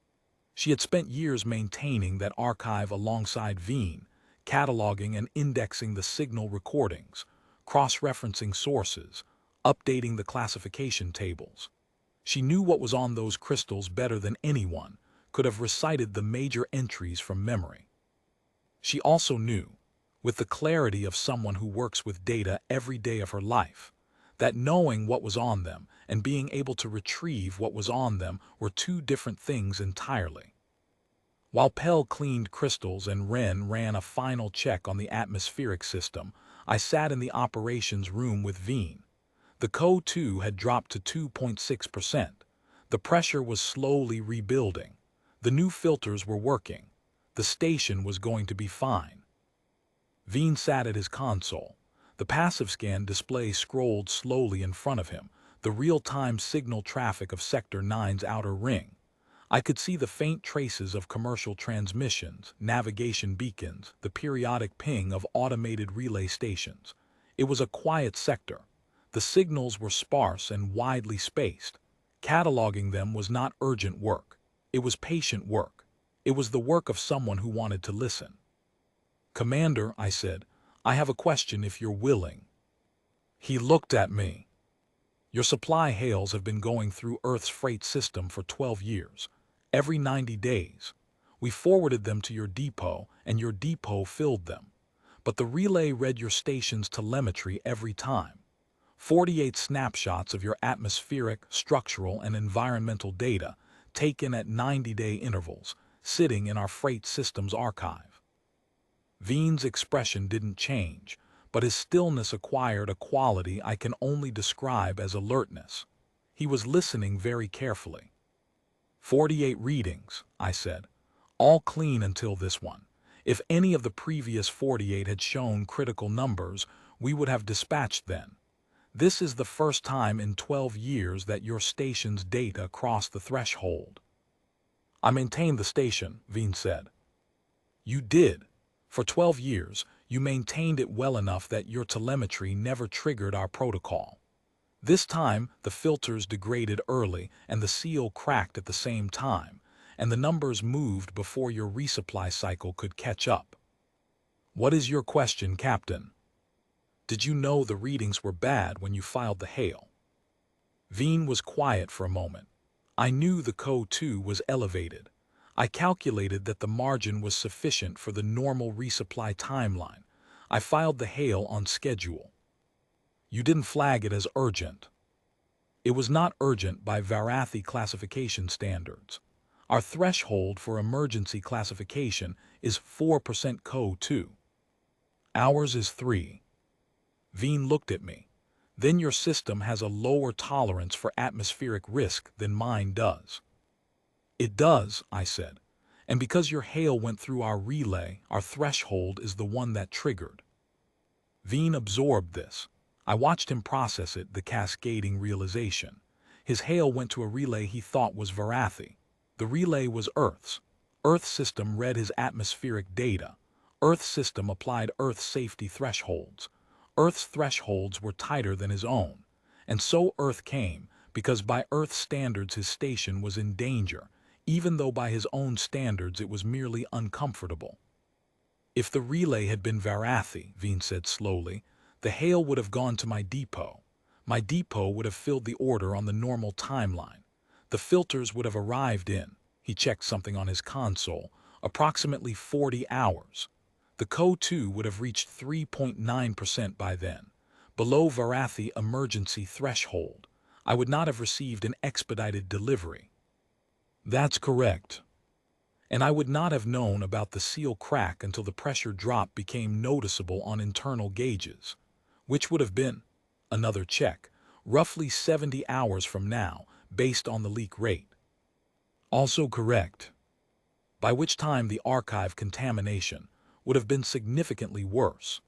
She had spent years maintaining that archive alongside Veen, cataloging and indexing the signal recordings, cross-referencing sources, updating the classification tables. She knew what was on those crystals better than anyone, could have recited the major entries from memory. She also knew, with the clarity of someone who works with data every day of her life, that knowing what was on them and being able to retrieve what was on them were two different things entirely. While Pell cleaned crystals and Wren ran a final check on the atmospheric system, I sat in the operations room with Veen. The CO2 had dropped to 2.6%. The pressure was slowly rebuilding. The new filters were working. The station was going to be fine. Veen sat at his console. The passive scan display scrolled slowly in front of him, the real-time signal traffic of Sector 9's outer ring. I could see the faint traces of commercial transmissions, navigation beacons, the periodic ping of automated relay stations. It was a quiet sector. The signals were sparse and widely spaced. Cataloging them was not urgent work. It was patient work. It was the work of someone who wanted to listen. "Commander," I said, "I have a question if you're willing." He looked at me. "Your supply hails have been going through Earth's freight system for 12 years. Every 90 days. We forwarded them to your depot, and your depot filled them. But the relay read your station's telemetry every time. 48 snapshots of your atmospheric, structural, and environmental data, taken at 90-day intervals, sitting in our freight systems archive." Veen's expression didn't change, but his stillness acquired a quality I can only describe as alertness. He was listening very carefully. 48 readings, I said. All clean until this one. If any of the previous 48 had shown critical numbers, we would have dispatched then. This is the first time in 12 years that your station's data crossed the threshold. I maintained the station, Veen said. You did. For 12 years, you maintained it well enough that your telemetry never triggered our protocol. This time, the filters degraded early and the seal cracked at the same time, and the numbers moved before your resupply cycle could catch up. What is your question, Captain? Did you know the readings were bad when you filed the hail? Veen was quiet for a moment. I knew the CO2 was elevated. I calculated that the margin was sufficient for the normal resupply timeline. I filed the hail on schedule. You didn't flag it as urgent. It was not urgent by Varathi classification standards. Our threshold for emergency classification is 4% CO2. Ours is 3. Veen looked at me. Then your system has a lower tolerance for atmospheric risk than mine does. It does, I said. And because your hail went through our relay, our threshold is the one that triggered. Veen absorbed this. I watched him process it, the cascading realization. His hail went to a relay he thought was Varathi. The relay was Earth's. Earth system read his atmospheric data. Earth system applied Earth safety thresholds. Earth's thresholds were tighter than his own. And so Earth came, because by Earth standards his station was in danger, even though by his own standards it was merely uncomfortable. If the relay had been Varathi, Veen said slowly, the hail would have gone to my depot. My depot would have filled the order on the normal timeline. The filters would have arrived in, he checked something on his console, approximately 40 hours. The CO2 would have reached 3.9% by then, below Varathi emergency threshold. I would not have received an expedited delivery. That's correct. And I would not have known about the seal crack until the pressure drop became noticeable on internal gauges, which would have been, another check, roughly 70 hours from now, based on the leak rate. Also correct. By which time the archive contamination would have been significantly worse.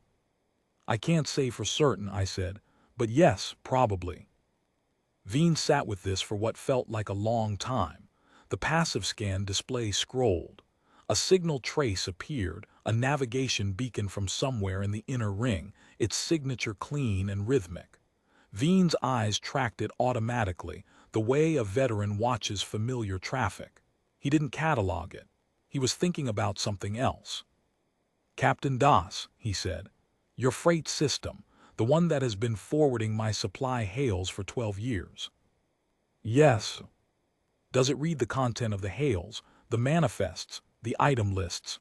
I can't say for certain, I said, but yes, probably. Veen sat with this for what felt like a long time. The passive scan display scrolled. A signal trace appeared, a navigation beacon from somewhere in the inner ring, its signature clean and rhythmic. Veen's eyes tracked it automatically, the way a veteran watches familiar traffic. He didn't catalog it. He was thinking about something else. Captain Das, he said, your freight system, the one that has been forwarding my supply hails for 12 years. Yes. Does it read the content of the hails, the manifests, the item lists?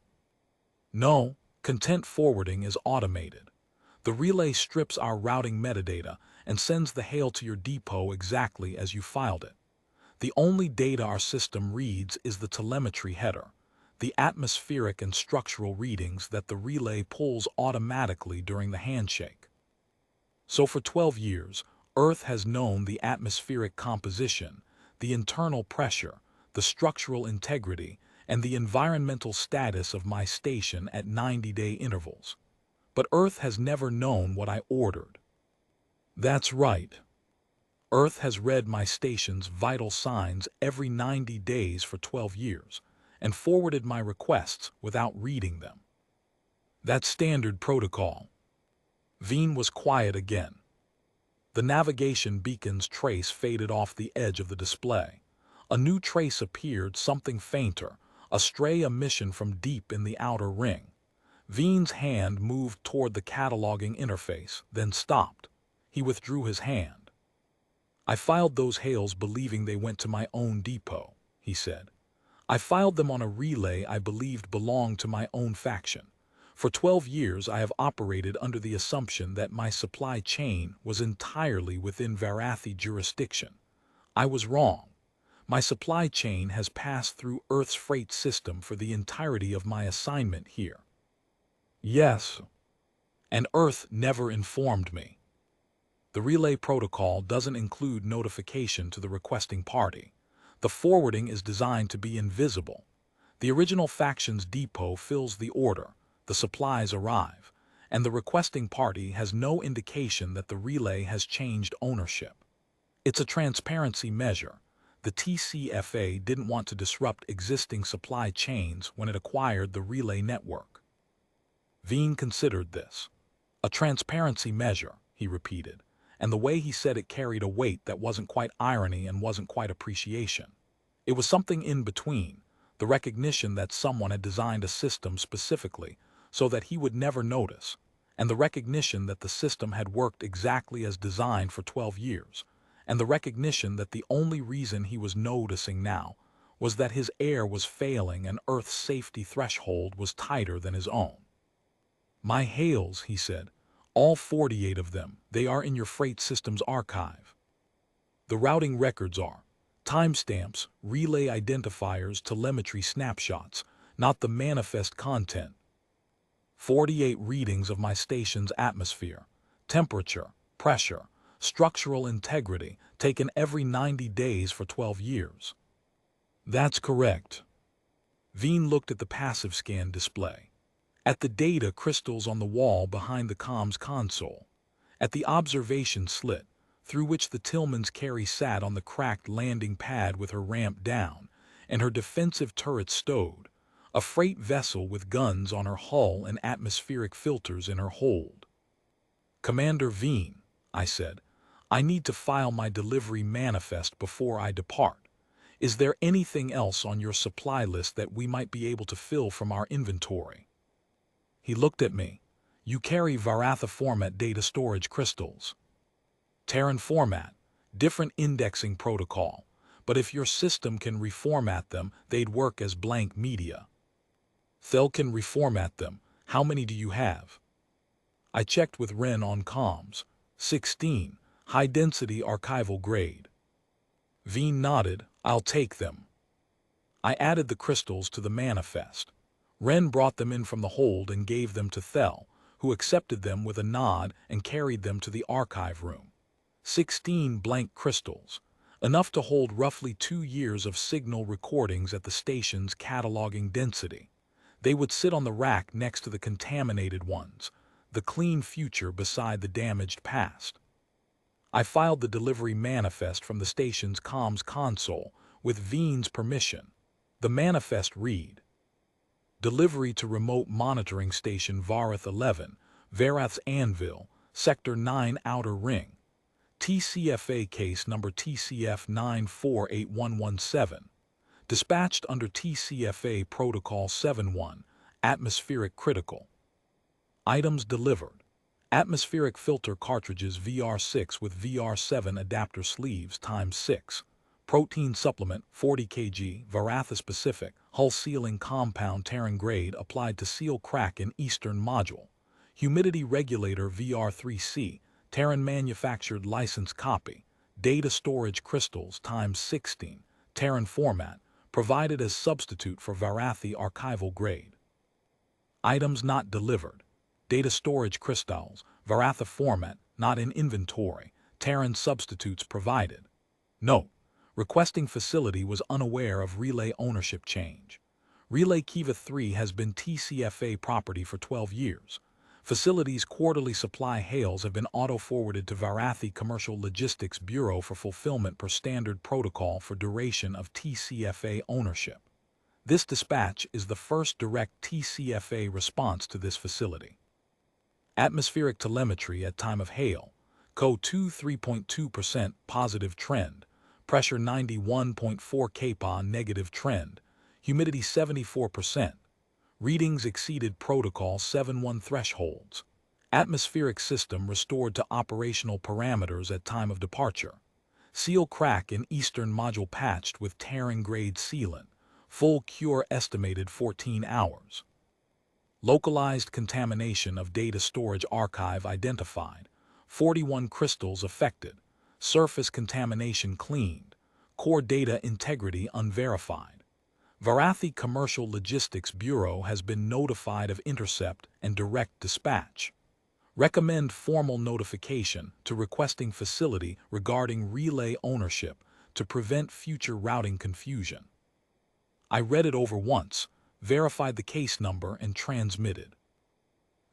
No, Content forwarding is automated. The relay strips our routing metadata and sends the hail to your depot exactly as you filed it. The only data our system reads is the telemetry header, the atmospheric and structural readings that the relay pulls automatically during the handshake. So for 12 years, Earth has known the atmospheric composition, the internal pressure, the structural integrity, and the environmental status of my station at 90-day intervals. But Earth has never known what I ordered. That's right. Earth has read my station's vital signs every 90 days for 12 years and forwarded my requests without reading them. That's standard protocol. Veen was quiet again. The navigation beacon's trace faded off the edge of the display. A new trace appeared, something fainter, a stray emission from deep in the outer ring. Veen's hand moved toward the cataloging interface, then stopped. He withdrew his hand. I filed those hails believing they went to my own depot, he said. I filed them on a relay I believed belonged to my own faction. For 12 years I have operated under the assumption that my supply chain was entirely within Varathi jurisdiction. I was wrong. My supply chain has passed through Earth's freight system for the entirety of my assignment here. Yes. And Earth never informed me. The relay protocol doesn't include notification to the requesting party. The forwarding is designed to be invisible. The original faction's depot fills the order, the supplies arrive, and the requesting party has no indication that the relay has changed ownership. It's a transparency measure. The TCFA didn't want to disrupt existing supply chains when it acquired the relay network. Veen considered this. A transparency measure, he repeated, and the way he said it carried a weight that wasn't quite irony and wasn't quite appreciation. It was something in between, the recognition that someone had designed a system specifically so that he would never notice, and the recognition that the system had worked exactly as designed for 12 years, and the recognition that the only reason he was noticing now was that his air was failing and Earth's safety threshold was tighter than his own. My hails, he said, all 48 of them, they are in your freight system's archive. The routing records are timestamps, relay identifiers, telemetry snapshots, not the manifest content. 48 readings of my station's atmosphere, temperature, pressure, structural integrity, taken every 90 days for 12 years. That's correct. Veen looked at the passive scan display, at the data crystals on the wall behind the comms console, at the observation slit through which the Tillman's Carey sat on the cracked landing pad with her ramp down and her defensive turrets stowed, a freight vessel with guns on her hull and atmospheric filters in her hold. Commander Veen, I said, I need to file my delivery manifest before I depart. Is there anything else on your supply list that we might be able to fill from our inventory? He looked at me. You carry Varatha format data storage crystals. Terran format, different indexing protocol, but if your system can reformat them, they'd work as blank media. Thel can reformat them. How many do you have? I checked with Ren on comms. 16, high-density archival grade. Veen nodded. I'll take them. I added the crystals to the manifest. Ren brought them in from the hold and gave them to Thel, who accepted them with a nod and carried them to the archive room. 16 blank crystals, enough to hold roughly 2 years of signal recordings at the station's cataloging density. They would sit on the rack next to the contaminated ones, the clean future beside the damaged past. I filed the delivery manifest from the station's comms console with Veen's permission. The manifest read: Delivery to Remote Monitoring Station Varath 11, Varath's Anvil, Sector 9 Outer Ring. TCFA case number TCF 9481117. Dispatched under TCFA Protocol 71, Atmospheric Critical. Items delivered: Atmospheric filter cartridges VR6 with VR7 adapter sleeves ×6. Protein supplement 40 kg, Varatha specific, hull sealing compound Terran grade applied to seal crack in eastern module. Humidity regulator VR3C, Terran manufactured license copy. Data storage crystals times 16, Terran format, provided as substitute for Varathi archival grade. Items not delivered. Data storage crystals, Varatha format, not in inventory, Terran substitutes provided. Note: requesting facility was unaware of relay ownership change. Relay Kiva 3 has been TCFA property for 12 years. Facility's quarterly supply hails have been auto-forwarded to Varathi Commercial Logistics Bureau for fulfillment per standard protocol for duration of TCFA ownership. This dispatch is the first direct TCFA response to this facility. Atmospheric telemetry at time of hail. CO2 3.2% positive trend. Pressure 91.4 kPa negative trend. Humidity 74%. Readings exceeded Protocol 7.1 thresholds. Atmospheric system restored to operational parameters at time of departure. Seal crack in eastern module patched with Terran grade sealant. Full cure estimated 14 hours. Localized contamination of data storage archive identified. 41 crystals affected. Surface contamination cleaned. Core data integrity unverified. Varathi Commercial Logistics Bureau has been notified of intercept and direct dispatch. Recommend formal notification to requesting facility regarding relay ownership to prevent future routing confusion. I read it over once, verified the case number, and transmitted.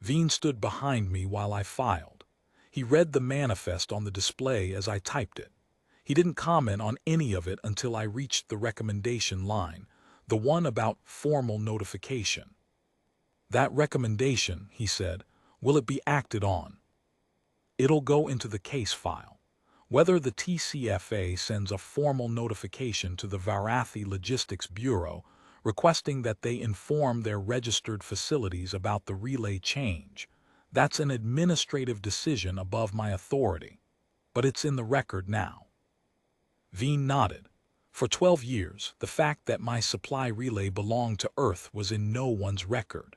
Veen stood behind me while I filed. He read the manifest on the display as I typed it. He didn't comment on any of it until I reached the recommendation line, the one about formal notification. That recommendation, he said, will it be acted on? It'll go into the case file. Whether the TCFA sends a formal notification to the Varathi Logistics Bureau requesting that they inform their registered facilities about the relay change, that's an administrative decision above my authority. But it's in the record now. Veen nodded. For 12 years, the fact that my supply relay belonged to Earth was in no one's record.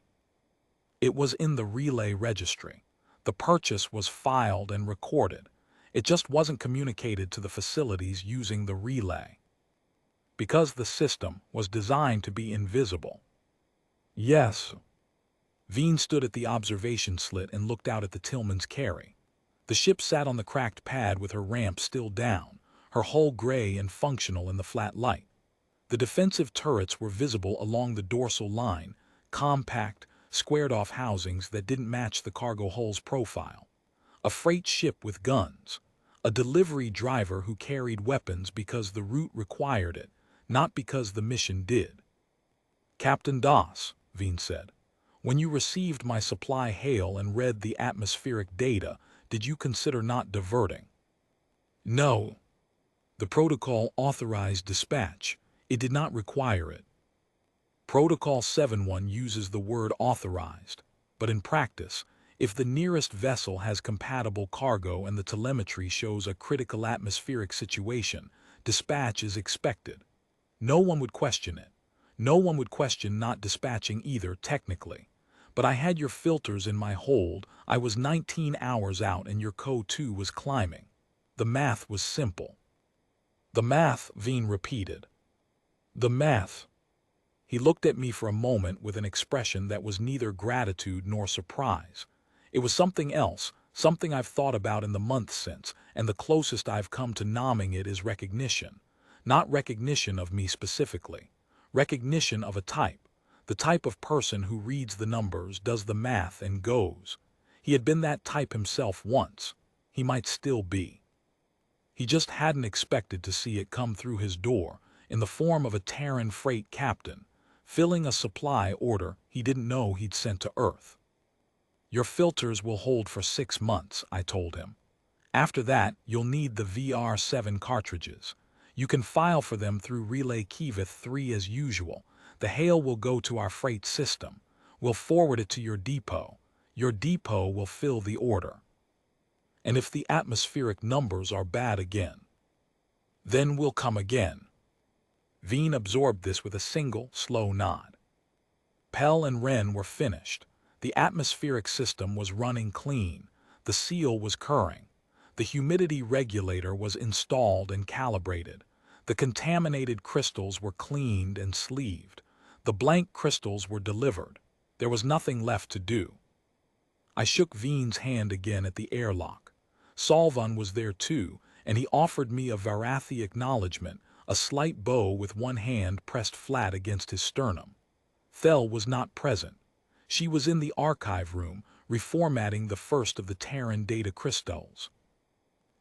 It was in the relay registry. The purchase was filed and recorded. It just wasn't communicated to the facilities using the relay. Because the system was designed to be invisible. Yes. Veen stood at the observation slit and looked out at the Tillman's Carry. The ship sat on the cracked pad with her ramp still down, her hull gray and functional in the flat light. The defensive turrets were visible along the dorsal line, compact, squared-off housings that didn't match the cargo hull's profile. A freight ship with guns. A delivery driver who carried weapons because the route required it, not because the mission did. Captain Das, Veen said, when you received my supply hail and read the atmospheric data, did you consider not diverting? No. The protocol authorized dispatch. It did not require it. Protocol 7.1 uses the word authorized, but in practice, if the nearest vessel has compatible cargo and the telemetry shows a critical atmospheric situation, dispatch is expected. No one would question it. No one would question not dispatching either, technically. But I had your filters in my hold, I was 19 hours out and your CO2 was climbing. The math was simple. The math, Veen repeated. The math. He looked at me for a moment with an expression that was neither gratitude nor surprise. It was something else, something I've thought about in the months since, and the closest I've come to nomming it is recognition. Not recognition of me specifically. Recognition of a type. The type of person who reads the numbers, does the math, and goes. He had been that type himself once. He might still be. He just hadn't expected to see it come through his door in the form of a Terran freight captain, filling a supply order he didn't know he'd sent to Earth. Your filters will hold for 6 months, I told him. After that, you'll need the VR7 cartridges. You can file for them through Relay Kiva 3 as usual. The hail will go to our freight system. We'll forward it to your depot. Your depot will fill the order. And if the atmospheric numbers are bad again, then we'll come again. Veen absorbed this with a single, slow nod. Pell and Wren were finished. The atmospheric system was running clean. The seal was curring. The humidity regulator was installed and calibrated. The contaminated crystals were cleaned and sleeved. The blank crystals were delivered. There was nothing left to do. I shook Veen's hand again at the airlock. Solvan was there too, and he offered me a Varathi acknowledgement, a slight bow with one hand pressed flat against his sternum. Thel was not present. She was in the archive room, reformatting the first of the Terran data crystals.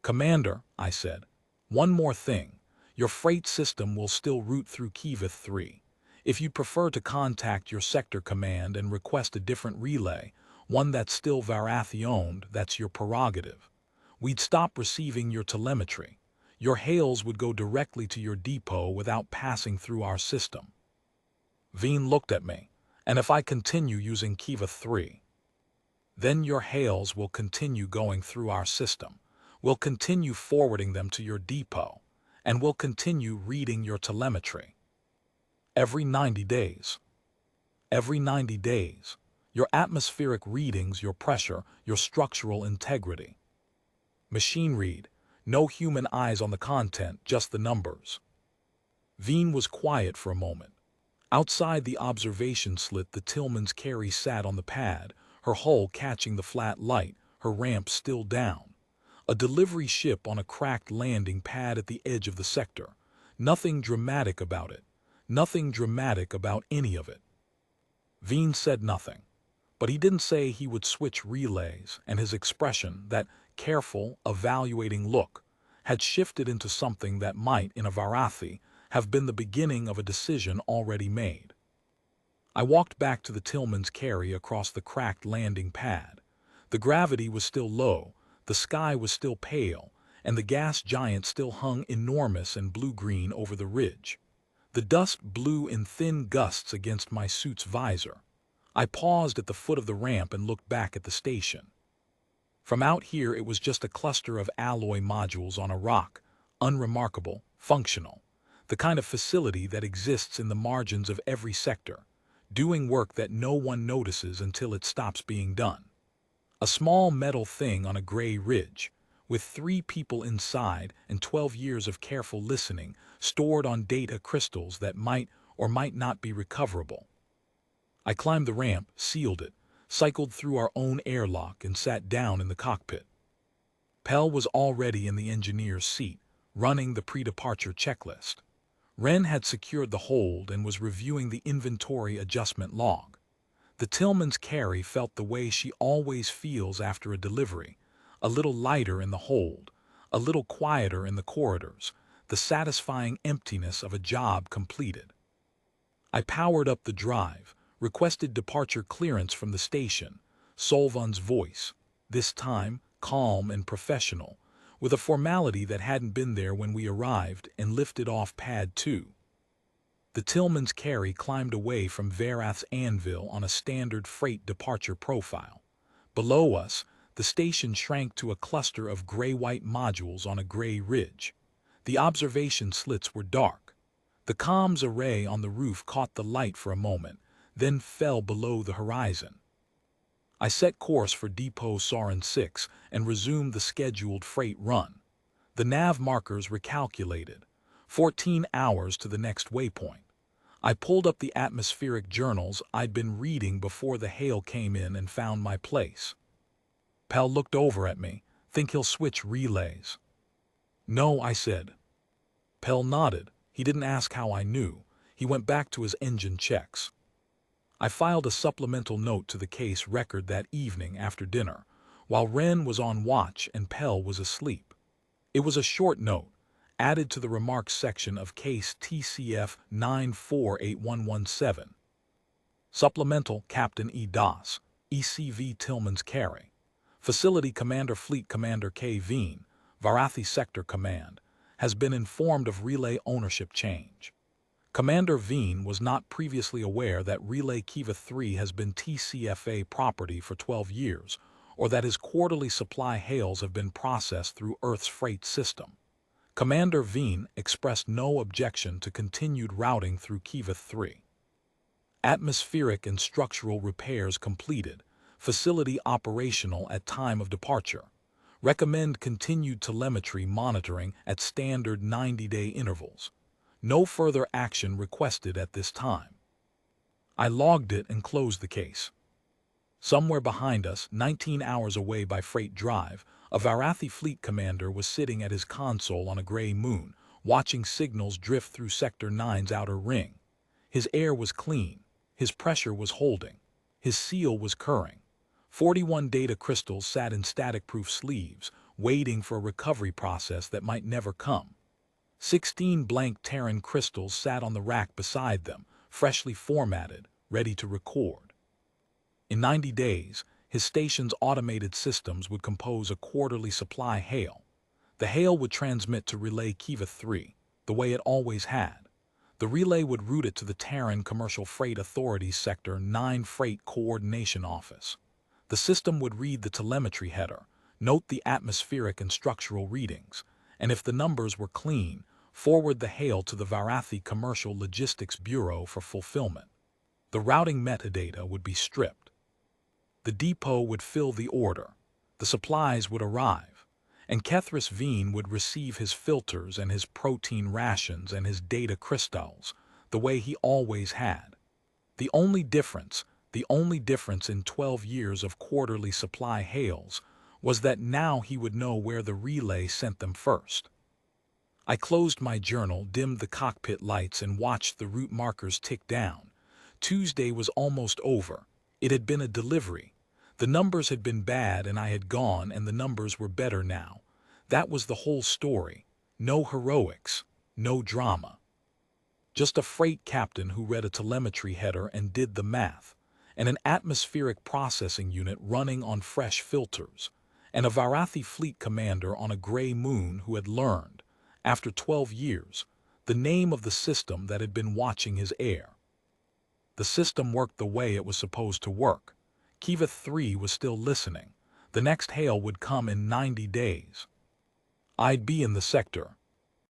"Commander," I said, "one more thing. Your freight system will still route through Kiva 3. If you'd prefer to contact your sector command and request a different relay, one that's still Varathi-owned, that's your prerogative. We'd stop receiving your telemetry. Your hails would go directly to your depot without passing through our system." Veen looked at me. "And if I continue using Kiva 3? "Then your hails will continue going through our system. We'll continue forwarding them to your depot, and we'll continue reading your telemetry. Every 90 days. Every 90 days. Your atmospheric readings, your pressure, your structural integrity. Machine read. No human eyes on the content, just the numbers." Veen was quiet for a moment. Outside the observation slit, the Tillman's Carey sat on the pad, her hull catching the flat light, her ramp still down. A delivery ship on a cracked landing pad at the edge of the sector. Nothing dramatic about it. Nothing dramatic about any of it. Veen said nothing. But he didn't say he would switch relays, and his expression, that careful, evaluating look, had shifted into something that might, in a Varathi, have been the beginning of a decision already made. I walked back to the Tillman's Carey across the cracked landing pad. The gravity was still low, the sky was still pale, and the gas giant still hung enormous and blue-green over the ridge. The dust blew in thin gusts against my suit's visor. I paused at the foot of the ramp and looked back at the station. From out here it was just a cluster of alloy modules on a rock, unremarkable, functional. The kind of facility that exists in the margins of every sector, doing work that no one notices until it stops being done. A small metal thing on a gray ridge, with 3 people inside and 12 years of careful listening, stored on data crystals that might or might not be recoverable. I climbed the ramp, sealed it, cycled through our own airlock, and sat down in the cockpit. Pell was already in the engineer's seat, running the pre-departure checklist. Wren had secured the hold and was reviewing the inventory adjustment log. The Tillman's Carey felt the way she always feels after a delivery, a little lighter in the hold, a little quieter in the corridors, the satisfying emptiness of a job completed. I powered up the drive, requested departure clearance from the station. Solvan's voice, this time calm and professional, with a formality that hadn't been there when we arrived, and lifted off pad 2. The Tillman's Carey climbed away from Varath's anvil on a standard freight departure profile. Below us, the station shrank to a cluster of gray-white modules on a gray ridge. The observation slits were dark. The comms array on the roof caught the light for a moment, then fell below the horizon. I set course for Depot Sarin 6 and resumed the scheduled freight run. The nav markers recalculated. 14 hours to the next waypoint. I pulled up the atmospheric journals I'd been reading before the hail came in and found my place. Pell looked over at me. "Think he'll switch relays?" "No," I said. Pell nodded. He didn't ask how I knew. He went back to his engine checks. I filed a supplemental note to the case record that evening after dinner, while Wren was on watch and Pell was asleep. It was a short note, added to the remarks section of case TCF 948117. Supplemental Captain E. Das, ECV Tillman's Carey. Facility Commander Fleet Commander K. Veen, Varathi Sector Command, has been informed of relay ownership change. Commander Veen was not previously aware that Relay Kiva 3 has been TCFA property for 12 years, or that his quarterly supply hails have been processed through Earth's freight system. Commander Veen expressed no objection to continued routing through Kiva 3. Atmospheric and structural repairs completed. Facility operational at time of departure. Recommend continued telemetry monitoring at standard 90-day intervals. No further action requested at this time. I logged it and closed the case. Somewhere behind us, 19 hours away by freight drive, a Varathi fleet commander was sitting at his console on a gray moon, watching signals drift through Sector 9's outer ring. His air was clean, his pressure was holding, his seal was curring. 41 data crystals sat in static-proof sleeves, waiting for a recovery process that might never come. 16 blank Terran crystals sat on the rack beside them, freshly formatted, ready to record. In 90 days, his station's automated systems would compose a quarterly supply hail. The hail would transmit to Relay Kiva 3, the way it always had. The relay would route it to the Terran Commercial Freight Authority's Sector 9 Freight Coordination Office. The system would read the telemetry header, note the atmospheric and structural readings, and if the numbers were clean, forward the hail to the Varathi Commercial Logistics Bureau for fulfillment. The routing metadata would be stripped. The depot would fill the order, the supplies would arrive, and Kethris Veen would receive his filters and his protein rations and his data crystals, the way he always had. The only difference in 12 years of quarterly supply hails was that now he would know where the relay sent them first. I closed my journal, dimmed the cockpit lights, and watched the route markers tick down. Tuesday was almost over. It had been a delivery. The numbers had been bad and I had gone, and the numbers were better now. That was the whole story. No heroics, no drama. Just a freight captain who read a telemetry header and did the math, and an atmospheric processing unit running on fresh filters, and a Varathi fleet commander on a gray moon who had learned, after 12 years, the name of the system that had been watching his air. The system worked the way it was supposed to work. Kiva 3 was still listening. The next hail would come in 90 days. I'd be in the sector,